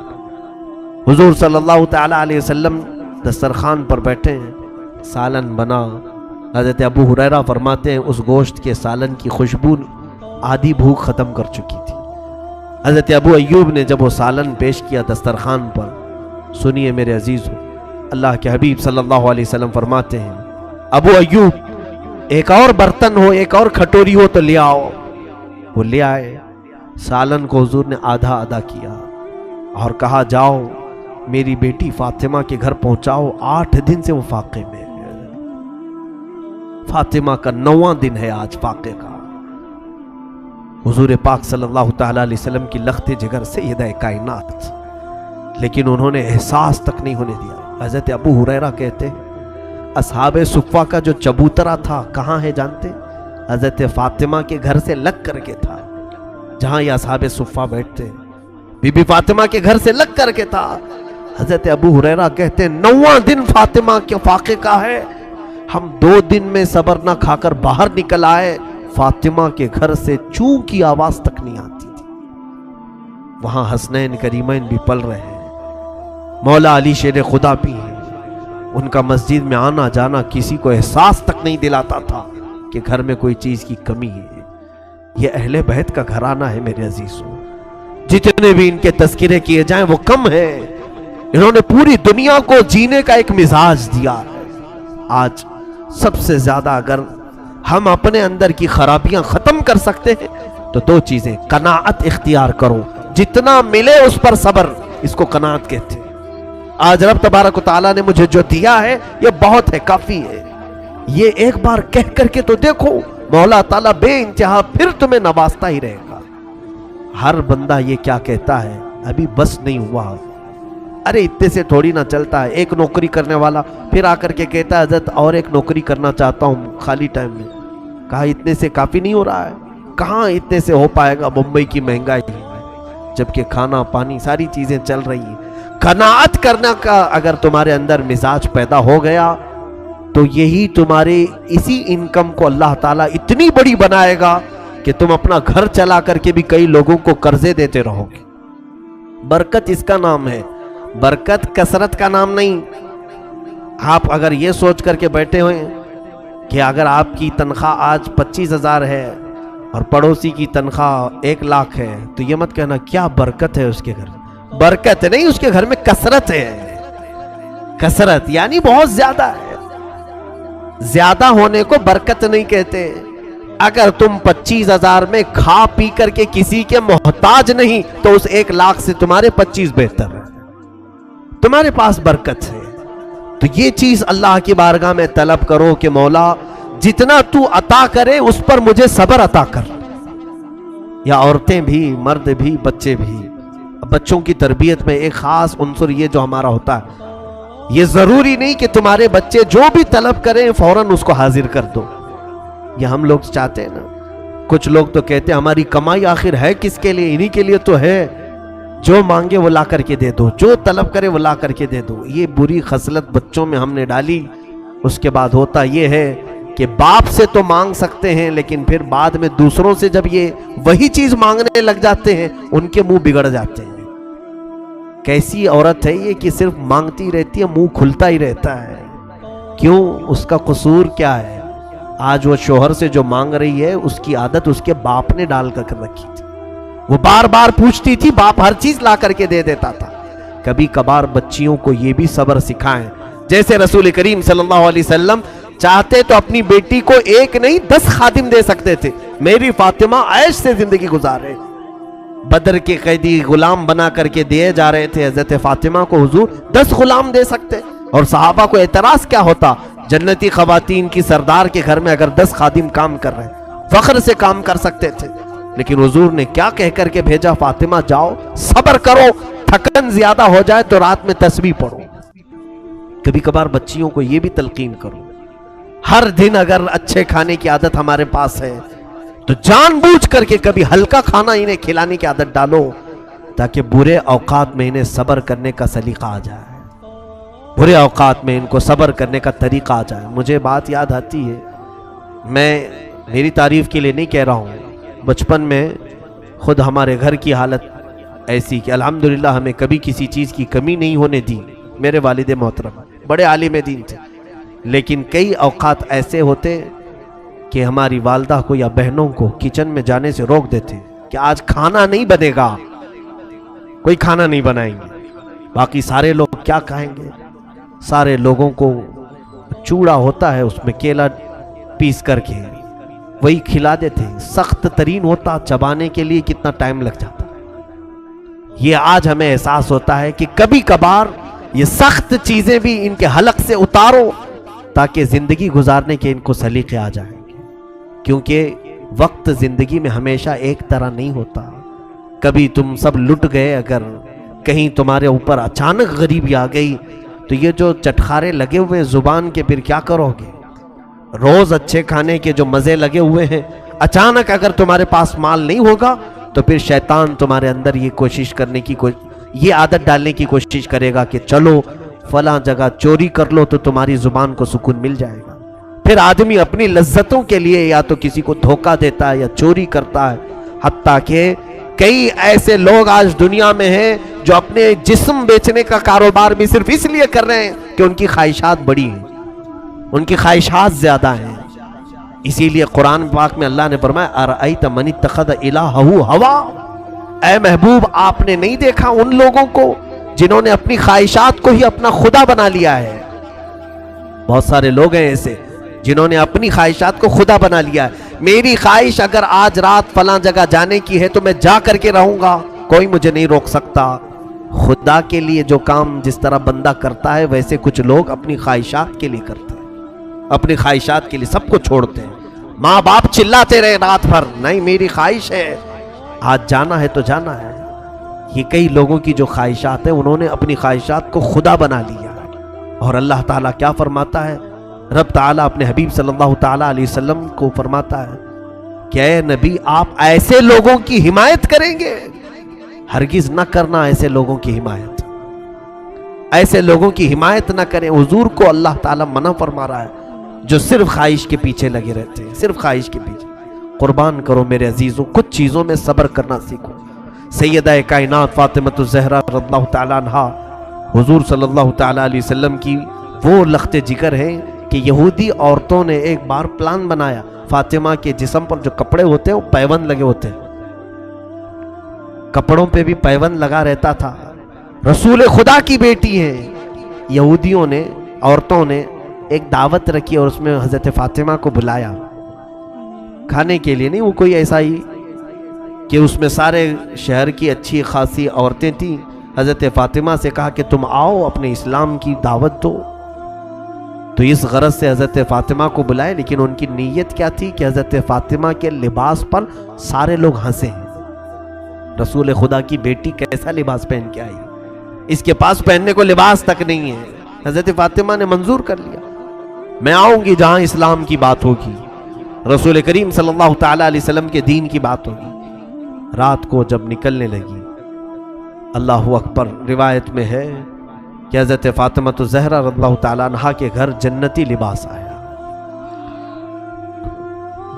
حضور صلی اللہ تعالیٰ علیہ وسلم دسترخوان پر بیٹھے ہیں، سالن بنا۔ حضرت ابو ہریرہ فرماتے ہیں اس گوشت کے سالن کی خوشبو آدھی بھوک ختم کر چکی تھی۔ حضرت ابو ایوب نے جب وہ سالن پیش کیا دسترخوان پر، سنیے میرے عزیزو، اللہ کے حبیب صلی اللہ علیہ وسلم فرماتے ہیں ابو ایوب ایک اور برتن ہو، ایک اور کھٹوری ہو تو لے آؤ۔ وہ لے آئے، سالن کو حضور نے آدھا آدھا کیا اور کہا جاؤ میری بیٹی فاطمہ کے گھر پہنچاؤ، 8 دن سے وہ فاقے میں ہے۔ فاطمہ کا 9واں دن ہے آج فاقے کا۔ حضور پاک صلی اللہ تعالیٰ علیہ وسلم کی لخت جگر سیدہ کائنات، لیکن انہوں نے احساس تک نہیں ہونے دیا۔ حضرت ابو ہریرہ کہتے اصحاب صفہ کا جو چبوترا تھا کہاں ہے جانتے؟ حضرت فاطمہ کے گھر سے لگ کر کے تھا، جہاں یہ اصحاب صفہ بیٹھتے، بی بی فاطمہ کے گھر سے لگ کر کے تھا۔ حضرت ابو ہریرہ کہتے 9واں دن فاطمہ کے فاقے کا ہے، ہم 2 دن میں صبر نہ کھا کر باہر نکل آئے، فاطمہ کے گھر سے چوں کی آواز تک نہیں آتی تھی۔ وہاں حسنین کریمین بھی پل رہے ہیں، مولا علی شیر خدا بھی ہیں، ان کا مسجد میں آنا جانا کسی کو احساس تک نہیں دلاتا تھا کہ گھر میں کوئی چیز کی کمی ہے۔ یہ اہل بیت کا گھرانہ ہے میرے عزیزوں، جتنے بھی ان کے تذکرے کیے جائیں وہ کم ہے۔ انہوں نے پوری دنیا کو جینے کا ایک مزاج دیا ہے۔ آج سب سے زیادہ اگر ہم اپنے اندر کی خرابیاں ختم کر سکتے ہیں تو 2 چیزیں، قناعت اختیار کرو، جتنا ملے اس پر صبر، اس کو قناعت کہتے ہیں۔ آج رب تبارک و تعالیٰ نے مجھے جو دیا ہے یہ بہت ہے، کافی ہے، یہ ایک بار کہہ کر کے تو دیکھو، مولا تعالیٰ بے انتہا پھر تمہیں نوازتا ہی رہے گا۔ ہر بندہ یہ کیا کہتا ہے ابھی بس نہیں ہوا، ارے اتنے سے تھوڑی نہ چلتا ہے۔ ایک نوکری کرنے والا پھر آ کر کے کہتا ہے حضرت اور ایک نوکری کرنا چاہتا ہوں خالی ٹائم میں۔ کہا اتنے سے کافی نہیں ہو رہا ہے، کہاں اتنے سے ہو پائے گا، بمبئی کی مہنگائی، جبکہ کھانا پانی ساری چیزیں چل رہی ہیں۔ قناعت کرنے کا اگر تمہارے اندر مزاج پیدا ہو گیا تو یہی تمہارے اسی انکم کو اللہ تعالیٰ اتنی بڑی بنائے گا کہ تم اپنا گھر چلا کر کے بھی کئی لوگوں کو قرضے دیتے رہو گے۔ برکت اس کا نام ہے، برکت کثرت کا نام نہیں۔ آپ اگر یہ سوچ کر کے بیٹھے ہوئے کہ اگر آپ کی تنخواہ آج 25,000 ہے اور پڑوسی کی تنخواہ 1 لاکھ ہے تو یہ مت کہنا کیا برکت ہے اس کے گھر۔ برکت نہیں، اس کے گھر میں کثرت ہے۔ کثرت یعنی بہت زیادہ ہے، زیادہ ہونے کو برکت نہیں کہتے۔ اگر تم 25,000 میں کھا پی کر کے کسی کے محتاج نہیں تو اس 1 لاکھ سے تمہارے 25 بہتر ہے، تمہارے پاس برکت ہے۔ تو یہ چیز اللہ کی بارگاہ میں طلب کرو کہ مولا جتنا تو عطا کرے اس پر مجھے صبر عطا کر۔ یا عورتیں بھی، مرد بھی، بچے بھی، بچوں کی تربیت میں ایک خاص عنصر یہ جو ہمارا ہوتا ہے، یہ ضروری نہیں کہ تمہارے بچے جو بھی طلب کریں فوراً اس کو حاضر کر دو. یہ ہم لوگ چاہتے ہیں نا. کچھ لوگ تو کہتے ہیں ہماری کمائی آخر ہے کس کے لیے؟ انہی کے لیے تو ہے. جو مانگے وہ لا کر کے دے دو، جو طلب کرے وہ لا کر کے دے دو. یہ بری خصلت بچوں میں ہم نے ڈالی. اس کے بعد ہوتا یہ ہے کہ باپ سے تو مانگ سکتے ہیں، لیکن پھر بعد میں دوسروں سے جب یہ وہی چیز مانگنے لگ جاتے ہیں ان کے منہ بگڑ جاتے ہیں. کیسی عورت ہے یہ کہ صرف مانگتی رہتی ہے، منہ کھلتا ہی رہتا ہے. کیوں؟ اس کا قصور کیا ہے؟ آج وہ شوہر سے جو مانگ رہی ہے اس کی عادت اس کے باپ نے ڈال کر رکھی تھی. وہ بار بار پوچھتی تھی، باپ ہر چیز لا کر کے دے دیتا تھا. کبھی کبھار بچیوں کو یہ بھی صبر سکھائیں. جیسے رسول کریم صلی اللہ علیہ وسلم چاہتے تو اپنی بیٹی کو 1 نہیں 10 خادم دے سکتے تھے. میری فاطمہ عیش سے زندگی گزارے. بدر کے قیدی غلام بنا کر کے دیے جا رہے تھے. حضرت فاطمہ کو حضور 10 غلام دے سکتے، اور صحابہ کو اعتراض کیا ہوتا؟ جنتی خواتین کی سردار کے گھر میں اگر 10 خادم کام کر رہے ہیں، فخر سے کام کر سکتے تھے. لیکن حضور نے کیا کہہ کر کے بھیجا؟ فاطمہ جاؤ، صبر کرو، تھکن زیادہ ہو جائے تو رات میں تسبیح پڑھو. کبھی کبھار بچیوں کو یہ بھی تلقین کرو. ہر دن اگر اچھے کھانے کی عادت ہمارے پاس ہے تو جان بوجھ کر کے کبھی ہلکا کھانا انہیں کھلانے کی عادت ڈالو، تاکہ برے اوقات میں انہیں صبر کرنے کا سلیقہ آ جائے. برے اوقات میں ان کو صبر کرنے کا طریقہ آ جائے. مجھے بات یاد آتی ہے، میں میری تعریف کے لیے نہیں کہہ رہا ہوں. بچپن میں خود ہمارے گھر کی حالت ایسی کہ الحمدللہ ہمیں کبھی کسی چیز کی کمی نہیں ہونے دی. میرے والد محترم بڑے عالم دین تھے، لیکن کئی اوقات ایسے ہوتے کہ ہماری والدہ کو یا بہنوں کو کچن میں جانے سے روک دیتے کہ آج کھانا نہیں بنے گا، کوئی کھانا نہیں بنائیں گے. باقی سارے لوگ کیا کھائیں گے؟ سارے لوگوں کو چوڑا ہوتا ہے، اس میں کیلا پیس کر کے وہی کھلا دیتے. سخت ترین ہوتا، چبانے کے لیے کتنا ٹائم لگ جاتا. یہ آج ہمیں احساس ہوتا ہے کہ کبھی کبھار یہ سخت چیزیں بھی ان کے حلق سے اتارو تاکہ زندگی گزارنے کے ان کو سلیقے آ جائیں. کیونکہ وقت زندگی میں ہمیشہ ایک طرح نہیں ہوتا. کبھی تم سب لٹ گئے، اگر کہیں تمہارے اوپر اچانک غریبی آ گئی تو یہ جو چٹخارے لگے ہوئے زبان کے پھر کیا کرو گے؟ روز اچھے کھانے کے جو مزے لگے ہوئے ہیں، اچانک اگر تمہارے پاس مال نہیں ہوگا تو پھر شیطان تمہارے اندر یہ کوشش کرنے کی یہ عادت ڈالنے کی کوشش کرے گا کہ چلو فلاں جگہ چوری کر لو تو تمہاری زبان کو سکون مل جائے گا. پھر آدمی اپنی لذتوں کے لیے یا تو کسی کو دھوکہ دیتا ہے یا چوری کرتا ہے. حتیٰ کہ کئی ایسے لوگ آج دنیا میں ہیں جو اپنے جسم بیچنے کا کاروبار بھی صرف اس لیے کر رہے ہیں کہ ان کی خواہشات بڑی ہیں، ان کی خواہشات زیادہ ہیں. اسی لیے قرآن پاک میں اللہ نے فرمایا ارأیت من اتخذ الہہ ہوا. اے محبوب آپ نے نہیں دیکھا ان لوگوں کو جنہوں نے اپنی خواہشات کو ہی اپنا خدا بنا لیا ہے. بہت سارے لوگ ہیں ایسے جنہوں نے اپنی خواہشات کو خدا بنا لیا ہے. میری خواہش اگر آج رات فلاں جگہ جانے کی ہے تو میں جا کر کے رہوں گا، کوئی مجھے نہیں روک سکتا. خدا کے لیے جو کام جس طرح بندہ کرتا ہے ویسے کچھ لوگ اپنی خواہشات کے لیے کرتے ہیں، اپنی خواہشات کے لیے سب کو چھوڑتے ہیں. ماں باپ چلاتے رہے رات بھر، نہیں میری خواہش ہے آج جانا ہے تو جانا ہے. یہ کئی لوگوں کی جو خواہشات ہیں انہوں نے اپنی خواہشات کو خدا بنا لیا. اور اللہ تعالیٰ کیا فرماتا ہے؟ رب تعالیٰ اپنے حبیب صلی اللہ تعالیٰ علیہ وسلم کو فرماتا ہے کہ اے نبی آپ ایسے لوگوں کی حمایت کریں گے؟ ہرگز نہ کرنا ایسے لوگوں کی حمایت، ایسے لوگوں کی حمایت نہ کریں. حضور کو اللہ تعالیٰ منع فرما رہا ہے جو صرف خواہش کے پیچھے لگے رہتے ہیں، صرف خواہش کے پیچھے. قربان کرو میرے عزیزوں، کچھ چیزوں میں صبر کرنا سیکھو. سیدہ کائنات فاطمۃ الزہرا رضی اللہ تعالیٰ عنہا حضور صلی اللہ تعالیٰ علیہ وسلم کی وہ لخت جگر ہے کہ یہودی عورتوں نے ایک بار پلان بنایا. فاطمہ کے جسم پر جو کپڑے ہوتے ہیں وہ پیوند لگے ہوتے ہیں، کپڑوں پہ بھی پیوند لگا رہتا تھا. رسول خدا کی بیٹی ہے. یہودیوں نے، عورتوں نے ایک دعوت رکھی اور اس میں حضرت فاطمہ کو بلایا کھانے کے لیے. نہیں وہ کوئی ایسا ہی کہ اس میں سارے شہر کی اچھی خاصی عورتیں تھیں. حضرت فاطمہ سے کہا کہ تم آؤ اپنے اسلام کی دعوت دو. تو اس غرض سے حضرت فاطمہ کو بلائے، لیکن ان کی نیت کیا تھی کہ حضرت فاطمہ کے لباس پر سارے لوگ ہنسیں. رسول خدا کی بیٹی کیسا لباس پہن کے آئی، اس کے پاس پہننے کو لباس تک نہیں ہے. حضرت فاطمہ نے منظور کر لیا، میں آؤں گی جہاں اسلام کی بات ہوگی، رسول کریم صلی اللہ تعالیٰ علیہ وسلم کے دین کی بات ہوگی. رات کو جب نکلنے لگی، اللہ اکبر، روایت میں ہے کہ حضرت فاطمہ الزہرا رضی اللہ تعالیٰ عنہا کے گھر جنتی لباس آیا.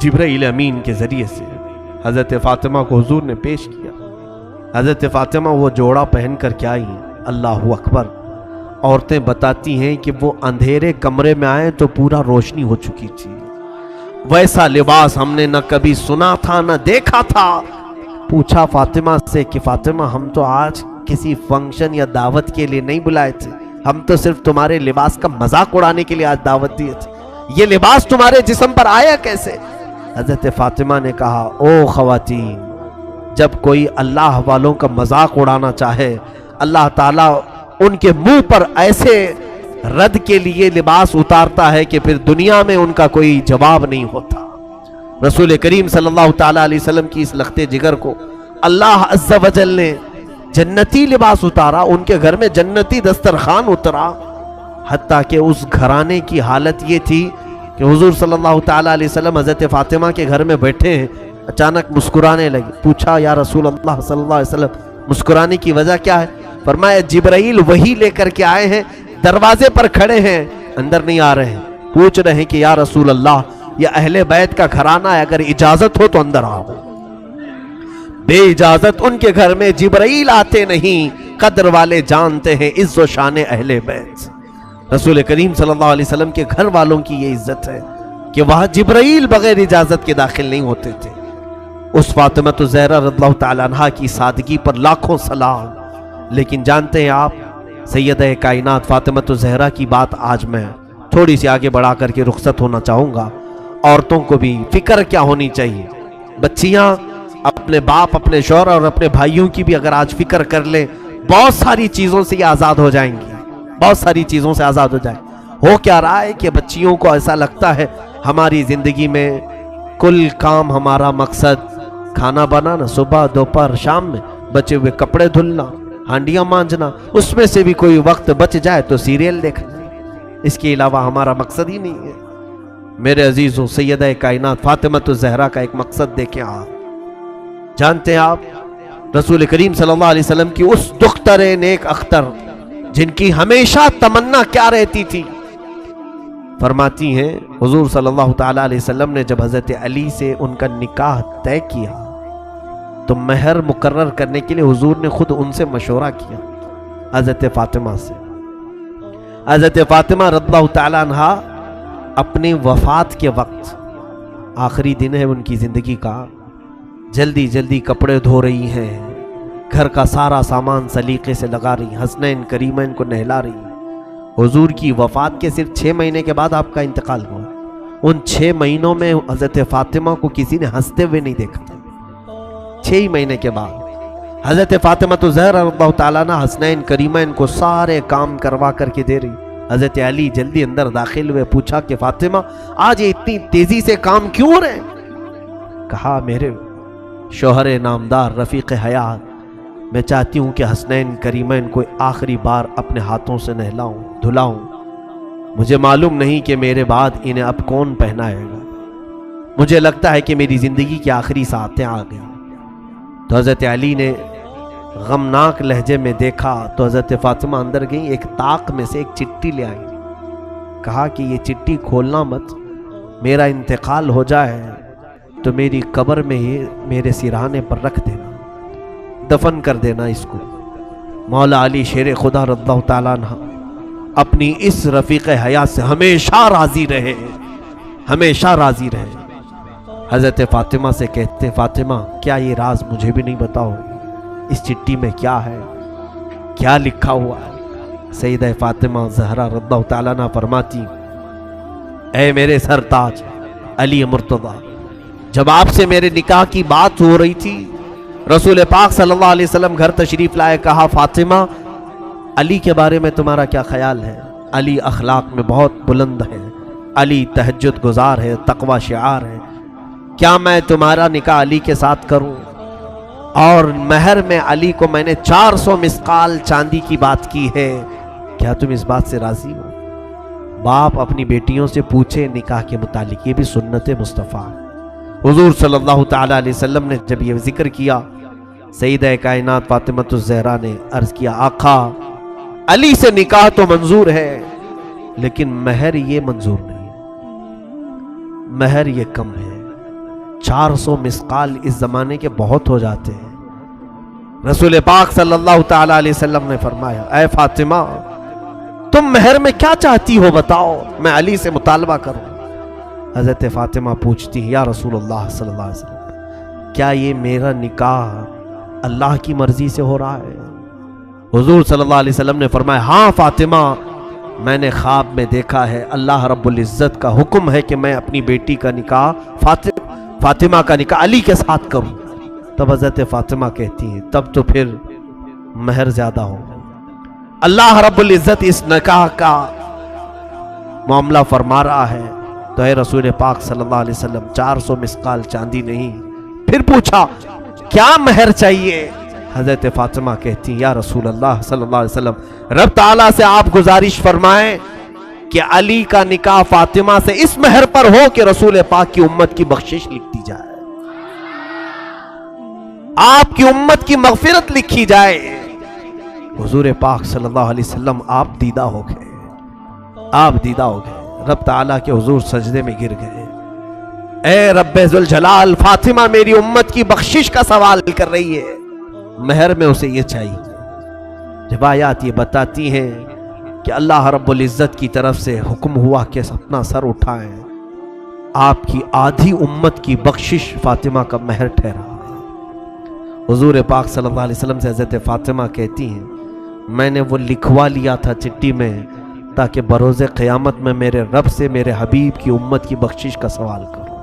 جبرائیل امین کے ذریعے سے حضرت فاطمہ کو حضور نے پیش کیا. حضرت فاطمہ وہ جوڑا پہن کر کے آئی ہیں. اللہ اکبر. عورتیں بتاتی ہیں کہ وہ اندھیرے کمرے میں آئے تو پورا روشنی ہو چکی تھی. ویسا لباس ہم نے نہ کبھی سنا تھا نہ دیکھا تھا. پوچھا فاطمہ سے کہ فاطمہ، ہم تو آج کسی فنکشن یا دعوت کے لیے نہیں بلائے تھے، ہم تو صرف تمہارے لباس کا مذاق اڑانے کے لیے آج دعوت دیے تھے، یہ لباس تمہارے جسم پر آیا کیسے؟ حضرت فاطمہ نے کہا، او خواتین، جب کوئی اللہ والوں کا مذاق اڑانا چاہے، اللہ تعالیٰ ان کے منہ پر ایسے رد کے لیے لباس اتارتا ہے کہ پھر دنیا میں ان کا کوئی جواب نہیں ہوتا. رسول کریم صلی اللہ تعالیٰ علیہ وسلم کی اس لخت جگر کو اللہ عز و جل نے جنتی لباس اتارا، ان کے گھر میں جنتی دسترخوان اترا. حتیٰ کہ اس گھرانے کی حالت یہ تھی کہ حضور صلی اللہ تعالیٰ علیہ وسلم حضرت فاطمہ کے گھر میں بیٹھے ہیں، اچانک مسکرانے لگے. پوچھا، یا رسول اللہ صلی اللہ علیہ وسلم، مسکرانے کی وجہ کیا ہے؟ فرمایا، جبرائیل وحی لے کر کے آئے ہیں، دروازے پر کھڑے ہیں، اندر نہیں آ رہے ہیں. پوچھ رہے ہیں کہ یا رسول اللہ، یہ اہل بیت کا گھرانہ ہے، اگر اجازت ہو تو اندر آؤ. بے اجازت ان کے گھر میں جبرائیل آتے نہیں. قدر والے جانتے ہیں عز و شان اہل بیت. رسول کریم صلی اللہ علیہ وسلم کے گھر والوں کی یہ عزت ہے کہ وہاں جبرائیل بغیر اجازت کے داخل نہیں ہوتے تھے. اس فاطمہ الزہرا رضی اللہ تعالیٰ عنہا کی سادگی پر لاکھوں سلام. لیکن جانتے ہیں آپ، سیدہ کائنات فاطمہ الزہرا کی بات آج میں تھوڑی سی آگے بڑھا کر کے رخصت ہونا چاہوں گا. عورتوں کو بھی فکر کیا ہونی چاہیے. بچیاں اپنے باپ، اپنے شوہر اور اپنے بھائیوں کی بھی اگر آج فکر کر لیں، بہت ساری چیزوں سے یہ آزاد ہو جائیں گی، بہت ساری چیزوں سے آزاد ہو جائیں. ہو کیا رہا ہے کہ بچیوں کو ایسا لگتا ہے ہماری زندگی میں کل کام ہمارا مقصد کھانا بنانا، صبح دوپہر شام میں بچے ہوئے کپڑے دھلنا، ہانڈیاں مانجنا، اس میں سے بھی کوئی وقت بچ جائے تو سیریل دیکھنا، اس کے علاوہ ہمارا مقصد ہی نہیں ہے. میرے عزیزوں، سیدہ کائنات فاطمہ الزہرا کا ایک مقصد دیکھیں آپ. جانتے ہیں آپ رسول کریم صلی اللہ علیہ وسلم کی اس دختر نیک اختر جن کی ہمیشہ تمنا کیا رہتی تھی؟ فرماتی ہیں حضور صلی اللہ تعالیٰ علیہ وسلم نے جب حضرت علی سے ان کا نکاح طے کیا تو مہر مقرر کرنے کے لیے حضور نے خود ان سے مشورہ کیا، حضرت فاطمہ سے. حضرت فاطمہ رضی اللہ تعالیٰ عنہا اپنی وفات کے وقت، آخری دن ہے ان کی زندگی کا، جلدی جلدی کپڑے دھو رہی ہیں، گھر کا سارا سامان سلیقے سے لگا رہی، حسنین کریمین کو نہلا رہی. حضور کی وفات کے صرف 6 مہینے کے بعد آپ کا انتقال ہوا. ان 6 مہینوں میں حضرت فاطمہ کو کسی نے ہنستے ہوئے نہیں دیکھا تھا. 6 مہینے کے بعد حضرت فاطمہ الزہرا رضی اللہ تعالیٰ عنہ حسنین کریمین کو سارے کام کروا کر کے دے رہی. حضرت علی جلدی اندر داخل ہوئے. پوچھا کہ فاطمہ، آج یہ اتنی تیزی سے کام کیوں ہو رہے ہیں؟ کہا، میرے شوہر نامدار رفیق حیات، میں چاہتی ہوں کہ حسنین کریمین کو آخری بار اپنے ہاتھوں سے نہلاؤں دھلاؤں. مجھے معلوم نہیں کہ میرے بعد انہیں اب کون پہنائے گا. مجھے لگتا ہے کہ میری زندگی کی آخری ساعتیں آ گئی. تو حضرت علی نے غمناک لہجے میں دیکھا تو حضرت فاطمہ اندر گئی، ایک طاق میں سے ایک چٹھی لے آئی. کہا کہ یہ چٹھی کھولنا مت، میرا انتقال ہو جائے تو میری قبر میں ہی میرے سرانے پر رکھ دینا، دفن کر دینا اس کو. مولا علی شیر خدا رضی اللہ تعالیٰ عنہ اپنی اس رفیق حیات سے ہمیشہ راضی رہے، ہمیشہ راضی رہے. حضرت فاطمہ سے کہتے، فاطمہ کیا یہ راز مجھے بھی نہیں بتاؤ؟ اس چٹھی میں کیا ہے، کیا لکھا ہوا ہے؟ سیدہ فاطمہ زہرا رضی اللہ تعالیٰ عنہ فرماتی، اے میرے سرتاج علی مرتضیٰ، جب آپ سے میرے نکاح کی بات ہو رہی تھی، رسول پاک صلی اللہ علیہ وسلم گھر تشریف لائے. کہا، فاطمہ، علی کے بارے میں تمہارا کیا خیال ہے؟ علی اخلاق میں بہت بلند ہے، علی تہجد گزار ہے، تقوی شعار ہے، کیا میں تمہارا نکاح علی کے ساتھ کروں؟ اور مہر میں علی کو میں نے 400 مسقال چاندی کی بات کی ہے، کیا تم اس بات سے راضی ہو؟ باپ اپنی بیٹیوں سے پوچھے نکاح کے متعلق، یہ بھی سنت مصطفیٰ۔ حضور صلی اللہ تعالی علیہ وسلم نے جب یہ ذکر کیا، سیدہ کائنات فاطمۃ الزہرا نے عرض کیا آقا علی سے نکاح تو منظور ہے لیکن مہر یہ منظور نہیں ہے، مہر یہ کم ہے۔ 400 مسقال اس زمانے کے بہت ہو جاتے ہیں۔ رسول پاک صلی اللہ تعالی علیہ وسلم نے فرمایا اے فاطمہ تم مہر میں کیا چاہتی ہو بتاؤ، میں علی سے مطالبہ کروں۔ حضرت فاطمہ پوچھتی یا رسول اللہ صلی اللہ علیہ وسلم کیا یہ میرا نکاح اللہ کی مرضی سے ہو رہا ہے؟ حضور صلی اللہ علیہ وسلم نے فرمایا ہاں فاطمہ، میں نے خواب میں دیکھا ہے اللہ رب العزت کا حکم ہے کہ میں اپنی بیٹی کا نکاح فاطمہ کا نکاح علی کے ساتھ کروں۔ تب حضرت فاطمہ کہتی ہیں تب تو پھر مہر زیادہ ہو، اللہ رب العزت اس نکاح کا معاملہ فرما رہا ہے تو اے رسول پاک صلی اللہ علیہ وسلم 400 مسقال چاندی نہیں، پھر پوچھا کیا مہر چاہیے؟ حضرت فاطمہ کہتی یا رسول اللہ صلی اللہ علیہ وسلم رب تعالیٰ سے آپ گزارش فرمائیں کہ علی کا نکاح فاطمہ سے اس مہر پر ہو کہ رسول پاک کی امت کی بخشش لکھ دی جائے، آپ کی امت کی مغفرت لکھی جائے۔ حضور پاک صلی اللہ علیہ وسلم آپ دیدہ ہو گئے، رب تعالیٰ کے حضور سجدے میں گر گئے۔ اے رب ذوالجلال، فاطمہ میری امت کی بخشش کا سوال کر رہی ہے، مہر میں اسے یہ چاہیے۔ روایات یہ بتاتی ہیں کہ اللہ رب العزت کی طرف سے حکم ہوا کہ اپنا سر اٹھائیں، آپ کی آدھی امت کی بخشش فاطمہ کا مہر ٹھہرا۔ حضور پاک صلی اللہ علیہ وسلم سے حضرت فاطمہ کہتی ہیں میں نے وہ لکھوا لیا تھا چٹھی میں تاکہ بروز قیامت میں میرے رب سے میرے حبیب کی امت کی بخشش کا سوال کروں۔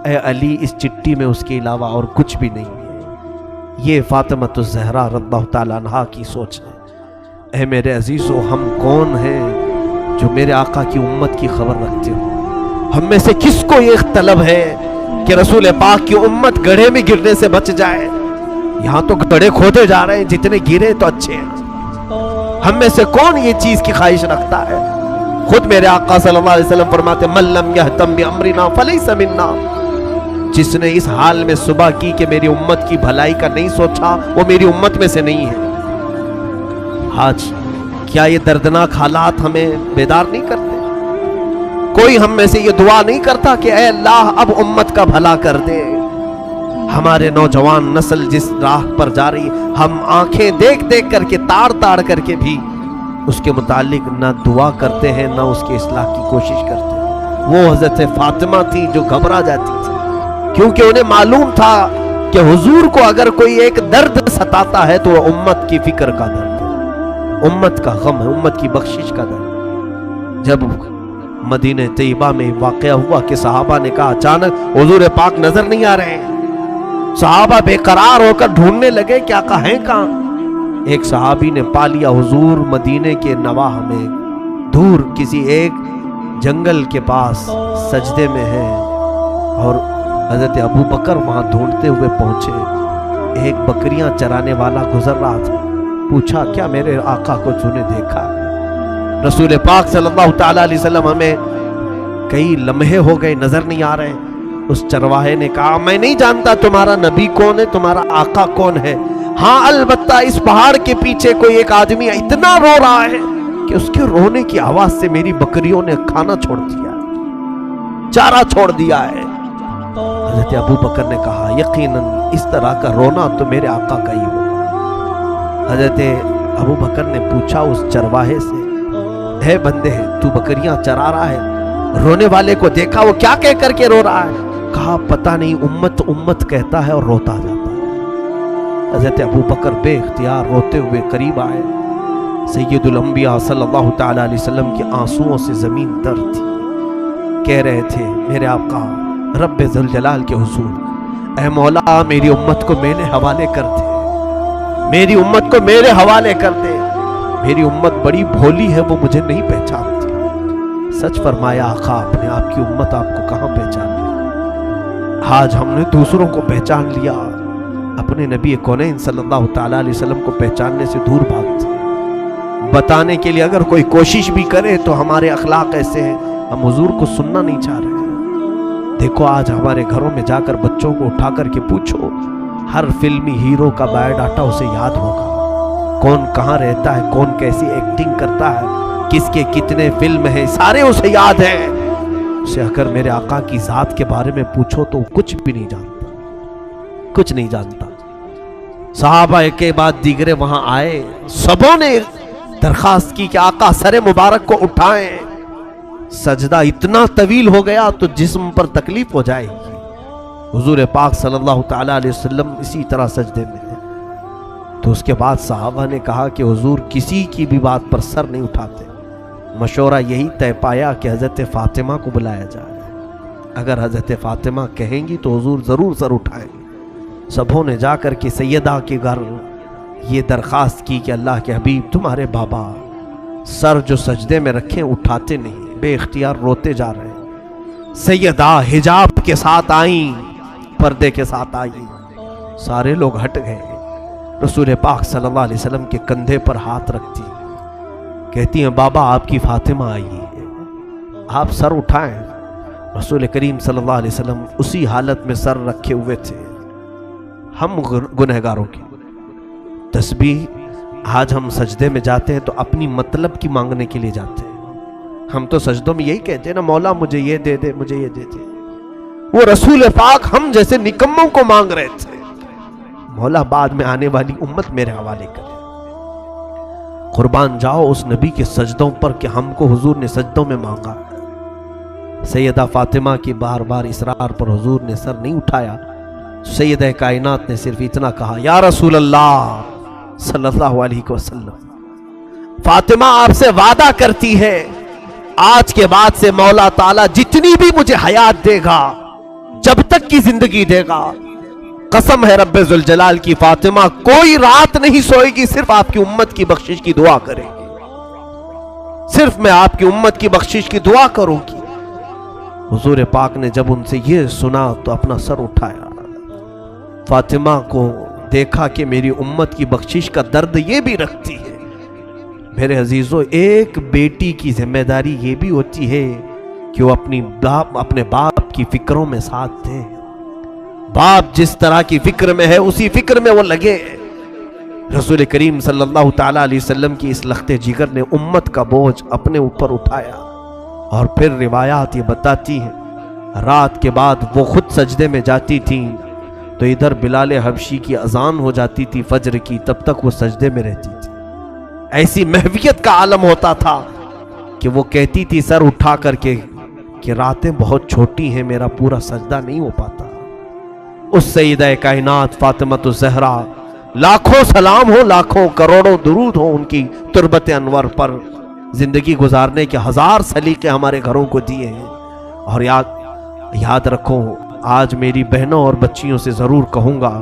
اے علی اس چٹھی میں اس کے علاوہ اور کچھ بھی نہیں ہے، یہ فاطمۃ الزہرا رضی اللہ تعالیٰ عنہا کی سوچ ہے۔ اے میرے عزیزو، ہم کون ہیں جو میرے آقا کی امت کی خبر رکھتے ہو؟ ہم میں سے کس کو یہ طلب ہے کہ رسول پاک کی امت گڑھے میں گرنے سے بچ جائے؟ یہاں تو گڑھے کھودے جا رہے ہیں، جتنے گرے تو اچھے ہیں۔ ہم میں سے کون یہ چیز کی خواہش رکھتا ہے؟ خود میرے آقا صلی اللہ علیہ وسلم فرماتے من لم یہتم بامرنا فلیس منا، جس نے اس حال میں صبح کی کہ میری امت کی بھلائی کا نہیں سوچا وہ میری امت میں سے نہیں ہے۔ آج کیا یہ دردناک حالات ہمیں بیدار نہیں کرتے؟ کوئی ہم میں سے یہ دعا نہیں کرتا کہ اے اللہ اب امت کا بھلا کر دے؟ ہمارے نوجوان نسل جس راہ پر جا رہی، ہم آنکھیں دیکھ دیکھ کر کے تاڑ کر کے بھی اس کے متعلق نہ دعا کرتے ہیں نہ اس کے اصلاح کی کوشش کرتے ہیں۔ وہ حضرت فاطمہ تھی جو گھبرا جاتی تھی کیونکہ انہیں معلوم تھا کہ حضور کو اگر کوئی ایک درد ستاتا ہے تو وہ امت کی فکر کا درد ہے، امت کا غم ہے، امت کی بخشش کا درد۔ جب مدینہ طیبہ میں واقعہ ہوا کہ صحابہ نے کہا اچانک حضور پاک نظر نہیں آ رہے ہیں، صحابہ بے قرار ہو کر ڈھونڈنے لگے کہ آقا ہیں کہاں؟ ایک صحابی نے پا لیا حضور مدینے کے نواح میں دور کسی ایک جنگل کے پاس سجدے میں ہے، اور حضرت ابو بکر وہاں ڈھونڈتے ہوئے پہنچے۔ ایک بکریاں چرانے والا گزر رہا تھا، پوچھا کیا میرے آقا کو تو نے دیکھا ہے؟ رسول پاک صلی اللہ تعالی علیہ وسلم ہمیں کئی لمحے ہو گئے نظر نہیں آ رہے۔ اس چرواہے نے کہا میں نہیں جانتا تمہارا نبی کون ہے، تمہارا آقا کون ہے، ہاں البتہ اس پہاڑ کے پیچھے کوئی ایک آدمی اتنا رو رہا ہے کہ اس کے رونے کی آواز سے میری بکریوں نے کھانا چھوڑ دیا، چارہ چھوڑ دیا ہے۔ حضرت ابو بکر نے کہا یقیناً اس طرح کا رونا تو میرے آقا کا ہی ہوگا۔ حضرت ابو بکر نے پوچھا اس چرواہے سے اے بندے تو بکریاں چرا رہا ہے، رونے والے کو دیکھا وہ کیا کہہ کر کے رو رہا ہے؟ کہا پتہ نہیں امت امت کہتا ہے اور روتا جاتا ہے۔ حضرت ابو بکر بے اختیار روتے ہوئے قریب آئے، سید الانبیاء صلی اللہ تعالی علیہ وسلم کے آنسوؤں سے زمین تر تھی، کہہ رہے تھے میرے آقا رب ذوالجلال کے حضور اے مولا میری امت کو میرے حوالے کر دے، میری امت کو میرے حوالے کر دے، میری امت بڑی بھولی ہے وہ مجھے نہیں پہچانتی۔ سچ فرمایا آقا آپ نے، آپ کی امت آپ کو کہاں پہچان لیا؟ آج ہم نے دوسروں کو پہچان لیا، اپنے نبی کونین صلی اللہ تعالیٰ علیہ وسلم کو پہچاننے سے دور بھاگتے ہیں۔ بتانے کے لیے اگر کوئی کوشش بھی کرے تو ہمارے اخلاق ایسے ہیں، ہم حضور کو سننا نہیں چاہ رہے۔ دیکھو آج ہمارے گھروں میں جا کر بچوں کو اٹھا کر کے پوچھو، ہر فلمی ہیرو کا بایو ڈاٹا اسے یاد ہوگا، کون کہاں رہتا ہے، کون کیسی ایکٹنگ کرتا ہے، کس کے کتنے فلم ہیں، سارے اسے یاد ہیں۔ اسے اگر میرے آقا کی ذات کے بارے میں پوچھو تو کچھ بھی نہیں جانتا، کچھ نہیں جانتا۔ صحابہ کے بعد دیگرے وہاں آئے، سبوں نے درخواست کی کہ آقا سر مبارک کو اٹھائیں، سجدہ اتنا طویل ہو گیا تو جسم پر تکلیف ہو جائے گی۔ حضور پاک صلی اللہ تعالیٰ علیہ وسلم اسی طرح سجدے میں ہیں۔ تو اس کے بعد صحابہ نے کہا کہ حضور کسی کی بھی بات پر سر نہیں اٹھاتے۔ مشورہ یہی طے پایا کہ حضرت فاطمہ کو بلایا جائے، اگر حضرت فاطمہ کہیں گی تو حضور ضرور سر اٹھائیں گے۔ سبوں نے جا کر کے سیدہ کے گھر یہ درخواست کی کہ اللہ کے حبیب تمہارے بابا سر جو سجدے میں رکھیں اٹھاتے نہیں، بے اختیار روتے جا رہے ہیں۔ سیدہ حجاب کے ساتھ آئیں، پردے کے ساتھ آئیں، سارے لوگ ہٹ گئے۔ رسول پاک صلی اللہ علیہ وسلم کے کندھے پر ہاتھ رکھتی کہتی ہیں بابا آپ کی فاطمہ آئی ہے، آپ سر اٹھائیں۔ رسول کریم صلی اللہ علیہ وسلم اسی حالت میں سر رکھے ہوئے تھے۔ ہم گنہگاروں کی تسبیح آج ہم سجدے میں جاتے ہیں تو اپنی مطلب کی مانگنے کے لیے جاتے ہیں۔ ہم تو سجدوں میں یہی کہتے ہیں نا، مولا مجھے یہ دے دے، مجھے یہ دے دے۔ وہ رسول پاک ہم جیسے نکموں کو مانگ رہے تھے، مولا بعد میں آنے والی امت میرے حوالے کرے۔ قربان جاؤ اس نبی کے سجدوں پر کہ ہم کو حضور نے سجدوں میں مانگا۔ سیدہ فاطمہ کی بار بار اصرار پر حضور نے سر نہیں اٹھایا۔ سیدہ کائنات نے صرف اتنا کہا یا رسول اللہ صلی اللہ علیہ وسلم، فاطمہ آپ سے وعدہ کرتی ہے آج کے بعد سے مولا تعالیٰ جتنی بھی مجھے حیات دے گا، جب تک کی زندگی دے گا، قسم ہے رب ذوالجلال کی فاطمہ کوئی رات نہیں سوئے گی، صرف آپ کی امت کی بخشش کی دعا کرے گی، صرف میں آپ کی امت کی بخشش کی دعا کروں گی۔ حضور پاک نے جب ان سے یہ سنا تو اپنا سر اٹھایا، فاطمہ کو دیکھا کہ میری امت کی بخشش کا درد یہ بھی رکھتی ہے۔ میرے عزیزو، ایک بیٹی کی ذمہ داری یہ بھی ہوتی ہے کہ وہ اپنے باپ کی فکروں میں ساتھ دے۔ باپ جس طرح کی فکر میں ہے اسی فکر میں وہ لگے۔ رسول کریم صلی اللہ تعالیٰ علیہ وسلم کی اس لخت جگر نے امت کا بوجھ اپنے اوپر اٹھایا۔ اور پھر روایات یہ بتاتی ہیں رات کے بعد وہ خود سجدے میں جاتی تھیں تو ادھر بلال حبشی کی اذان ہو جاتی تھی فجر کی، تب تک وہ سجدے میں رہتی تھی۔ ایسی محویت کا عالم ہوتا تھا کہ وہ کہتی تھی سر اٹھا کر کے کہ راتیں بہت چھوٹی ہیں، میرا پورا سجدہ نہیں ہو پاتا۔ اس سیدہ کائنات فاطمۃ الزہرا لاکھوں سلام ہو، لاکھوں کروڑوں درود ہو ان کی تربت انور پر، زندگی گزارنے کے ہزار سلیقے ہمارے گھروں کو دیے ہیں۔ اور یاد رکھو، آج میری بہنوں اور بچیوں سے ضرور کہوں گا،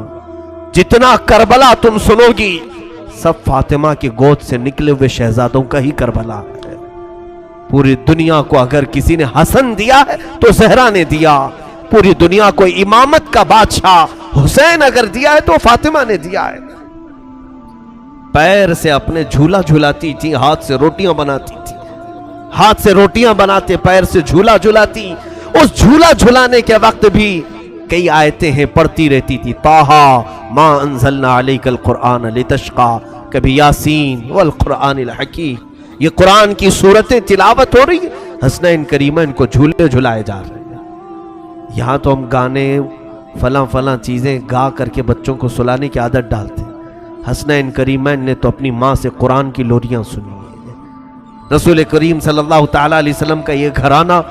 جتنا کربلا تم سنو گی سب فاطمہ کی گود سے نکلے ہوئے شہزادوں کا ہی کربلا ہے۔ پوری دنیا کو اگر کسی نے حسن دیا ہے تو زہرا نے دیا، پوری دنیا کو امامت کا بادشاہ حسین اگر دیا ہے تو فاطمہ نے دیا ہے۔ پیر سے اپنے جھولا جھلاتی تھی، ہاتھ سے روٹیاں بناتی تھی، ہاتھ سے روٹیاں بناتے پیر سے جھولا جھلاتی۔ اس جھولا جھلانے کے وقت بھی کئی آیتیں ہیں پڑھتی رہتی تھی، طٰہٰ ما انزلنا علیک القرآن لتشقیٰ، کبھی یاسین والقرآن الحکیم۔ یہ قرآن کی صورتیں تلاوت ہو رہی ہیں، حسنین کریمین کو جھولے جھلائے جا رہے ہیں۔ یہاں تو ہم گانے فلاں چیزیں گا کر کے بچوں کو سلانے کی عادت ڈالتے ہیں۔ حسنین کریمین نے تو اپنی ماں سے قرآن کی لوریاں سنی ہیں۔ رسول کریم صلی اللہ تعالیٰ علیہ وسلم کا یہ گھرانہ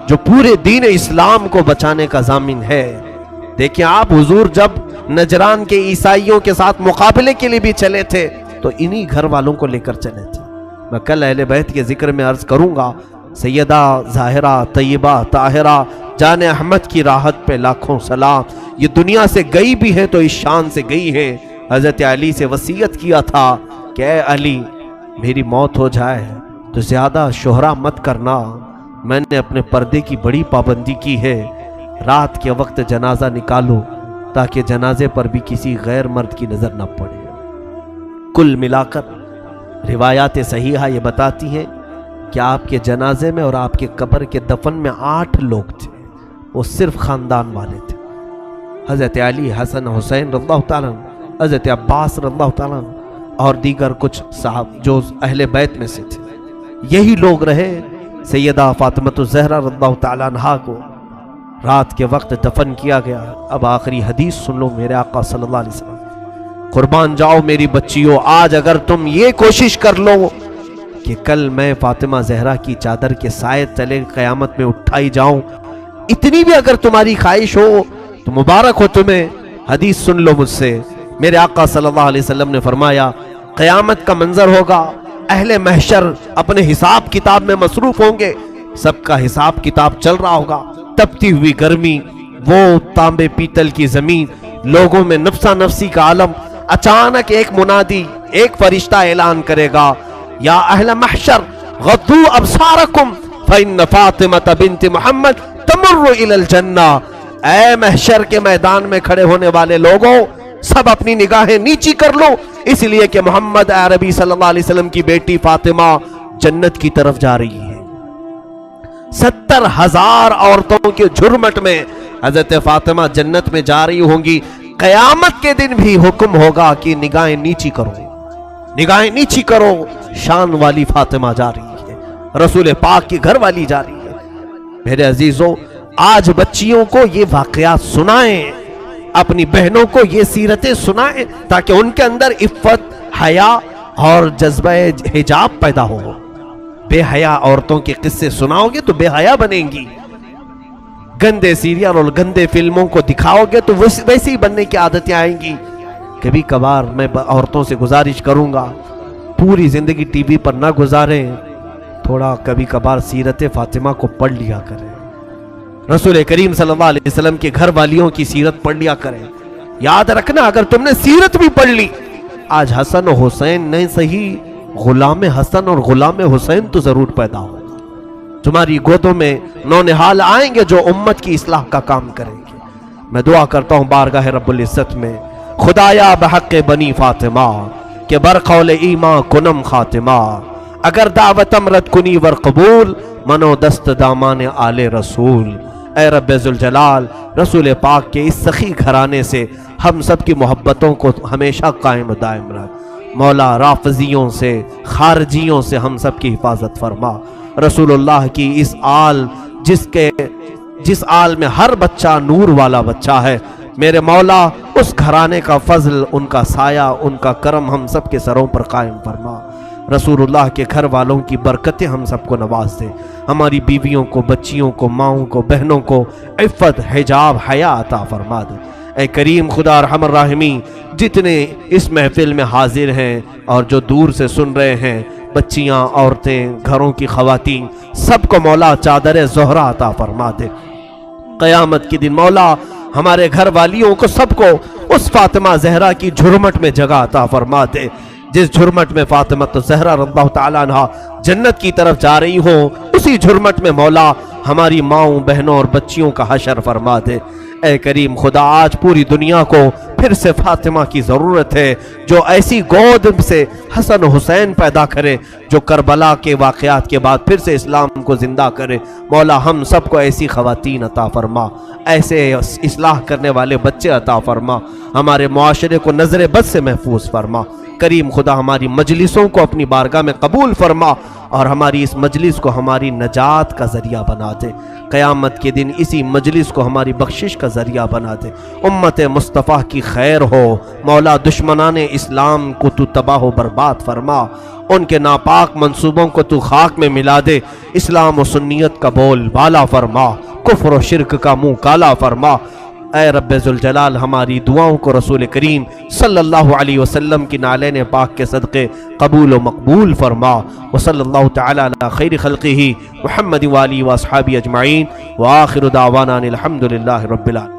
جو پورے دین اسلام کو بچانے کا ضامن ہے۔ دیکھیں آپ حضور جب نجران کے عیسائیوں کے ساتھ مقابلے کے لیے بھی چلے تھے تو انہی گھر والوں کو لے کر چلے تھے۔ میں کل اہل بیت کے ذکر میں عرض کروں گا، سیدہ ظاہرہ طیبہ طاہرہ جان احمد کی راحت پہ لاکھوں سلام۔ یہ دنیا سے گئی بھی ہے تو اس شان سے گئی ہے، حضرت علی سے وصیت کیا تھا کہ اے علی میری موت ہو جائے تو زیادہ شہرا مت کرنا، میں نے اپنے پردے کی بڑی پابندی کی ہے، رات کے وقت جنازہ نکالو تاکہ جنازے پر بھی کسی غیر مرد کی نظر نہ پڑے۔ کل ملا کر روایات صحیحہ یہ بتاتی ہیں کہ آپ کے جنازے میں اور آپ کے قبر کے دفن میں 8 لوگ تھے، وہ صرف خاندان والے تھے۔ حضرت علی، حسن، حسین رضی اللہ تعالیٰ عنہ، حضرت عباس رضی اللہ تعالیٰ عنہ اور دیگر کچھ صاحب جو اہل بیت میں سے تھے، یہی لوگ رہے۔ سیدہ فاطمہ الزہرا رضی اللہ تعالیٰ عنہا کو رات کے وقت دفن کیا گیا۔ اب آخری حدیث سن لو میرے آقا صلی اللہ علیہ وسلم، قربان جاؤ میری بچیوں، آج اگر تم یہ کوشش کر لو کہ کل میں فاطمہ زہرا کی چادر کے سائے تلے قیامت میں اٹھائی جاؤں، اتنی بھی اگر تمہاری خواہش ہو تو مبارک ہو تمہیں۔ حدیث سن لو مجھ سے، میرے آقا صلی اللہ علیہ وسلم نے فرمایا قیامت کا منظر ہوگا، اہل محشر اپنے حساب کتاب میں مصروف ہوں گے، سب کا حساب کتاب چل رہا ہوگا، تپتی ہوئی گرمی، وہ تانبے پیتل کی زمین، لوگوں میں نفسا نفسی کا عالم۔ اچانک ایک منادی، ایک فرشتہ اعلان کرے گا، یا اہل محشر غضوا ابصارکم فإن فاطمہ بنت محمد تمر الی الجنہ۔ اے محشر کے میدان میں کھڑے ہونے والے لوگوں، سب اپنی نگاہیں نیچی کر لو، اس لیے کہ محمد عربی صلی اللہ علیہ وسلم کی بیٹی فاطمہ جنت کی طرف جا رہی ہے۔ 70,000 عورتوں کے جھرمٹ میں حضرت فاطمہ جنت میں جا رہی ہوں گی۔ قیامت کے دن بھی حکم ہوگا کہ نگاہیں نیچی کرو، نگاہیں نیچی کرو، شان والی فاطمہ جا رہی ہے، رسول پاک کی گھر والی جا رہی ہے۔ میرے عزیزوں، آج بچیوں کو یہ واقعات سنائیں، اپنی بہنوں کو یہ سیرتیں سنائیں، تاکہ ان کے اندر عفت، حیا اور جذبہ حجاب پیدا ہو۔ بے حیا عورتوں کے قصے سناؤ گے تو بے حیا بنیں گی، گندے سیریل اور گندے فلموں کو دکھاؤ گے تو ویسے ہی بننے کی عادتیں آئیں گی۔ کبھی کبھار میں عورتوں سے گزارش کروں گا، پوری زندگی ٹی وی پر نہ گزاریں، تھوڑا کبھی کبھار سیرت فاطمہ کو پڑھ لیا کریں، رسول کریم صلی اللہ علیہ وسلم کے گھر والیوں کی سیرت پڑھ لیا کریں۔ یاد رکھنا، اگر تم نے سیرت بھی پڑھ لی، آج حسن و حسین نہیں صحیح، غلام حسن اور غلام حسین تو ضرور پیدا ہو، تمہاری گودوں میں نونہال آئیں گے جو امت کی اصلاح کا کام کریں گے۔ میں دعا کرتا ہوں بارگاہ رب العزت میں، خدایا بحق بنی فاطمہ کہ برقول ایمان کنم خاتمہ، اگر دعوت امرت کنی ور قبول، منو دست دامان آل رسول۔ اے رب ذوالجلال، رسول پاک کے اس سخی گھرانے سے ہم سب کی محبتوں کو ہمیشہ قائم و دائم رکھ۔ مولا، رافضیوں سے، خارجیوں سے ہم سب کی حفاظت فرما۔ رسول اللہ کی اس آل جس آل میں ہر بچہ نور والا بچہ ہے، میرے مولا اس گھرانے کا فضل، ان کا سایہ، ان کا کرم ہم سب کے سروں پر قائم فرما۔ رسول اللہ کے گھر والوں کی برکتیں ہم سب کو نواز دے، ہماری بیویوں کو، بچیوں کو، ماؤں کو، بہنوں کو عفت، حجاب، حیا عطا فرما دے۔ اے کریم خدا ارحم الراحمین، جتنے اس محفل میں حاضر ہیں اور جو دور سے سن رہے ہیں، بچیاں، عورتیں، گھروں کی خواتین، سب کو مولا چادر زہرہ عطا فرما دے۔ قیامت کے دن مولا ہمارے گھر والیوں کو سب کو اس فاطمہ زہرا کی جھرمٹ میں جگہ عطا فرما دے، جس جھرمٹ میں فاطمہ زہرا رضی اللہ تعالیٰ عنہا جنت کی طرف جا رہی ہوں، اسی جھرمٹ میں مولا ہماری ماؤں، بہنوں اور بچیوں کا حشر فرما دے۔ اے کریم خدا، آج پوری دنیا کو پھر سے فاطمہ کی ضرورت ہے، جو ایسی گود سے حسن و حسین پیدا کرے، جو کربلا کے واقعات کے بعد پھر سے اسلام کو زندہ کرے۔ مولا ہم سب کو ایسی خواتین عطا فرما، ایسے اصلاح کرنے والے بچے عطا فرما، ہمارے معاشرے کو نظر بد سے محفوظ فرما۔ کریم خدا، ہماری مجلسوں کو اپنی بارگاہ میں قبول فرما، اور ہماری اس مجلس کو ہماری نجات کا ذریعہ بنا دے۔ قیامت کے دن اسی مجلس کو ہماری بخشش کا ذریعہ بنا دے۔ امت مصطفیٰ کی خیر ہو مولا، دشمنان اسلام کو تو تباہ و برباد فرما، ان کے ناپاک منصوبوں کو تو خاک میں ملا دے، اسلام و سنیت کا بول بالا فرما، کفر و شرک کا منہ کالا فرما۔ اے رب ذوالجلال، ہماری دعاؤں کو رسول کریم صلی اللہ علیہ وسلم کی نالین پاک کے صدقے قبول و مقبول فرما۔ وصلی اللہ تعالی علی خیر خلقہ محمد وآلہ واصحابہ اجمعین، وآخر دعوانا الحمد للہ رب العالمین۔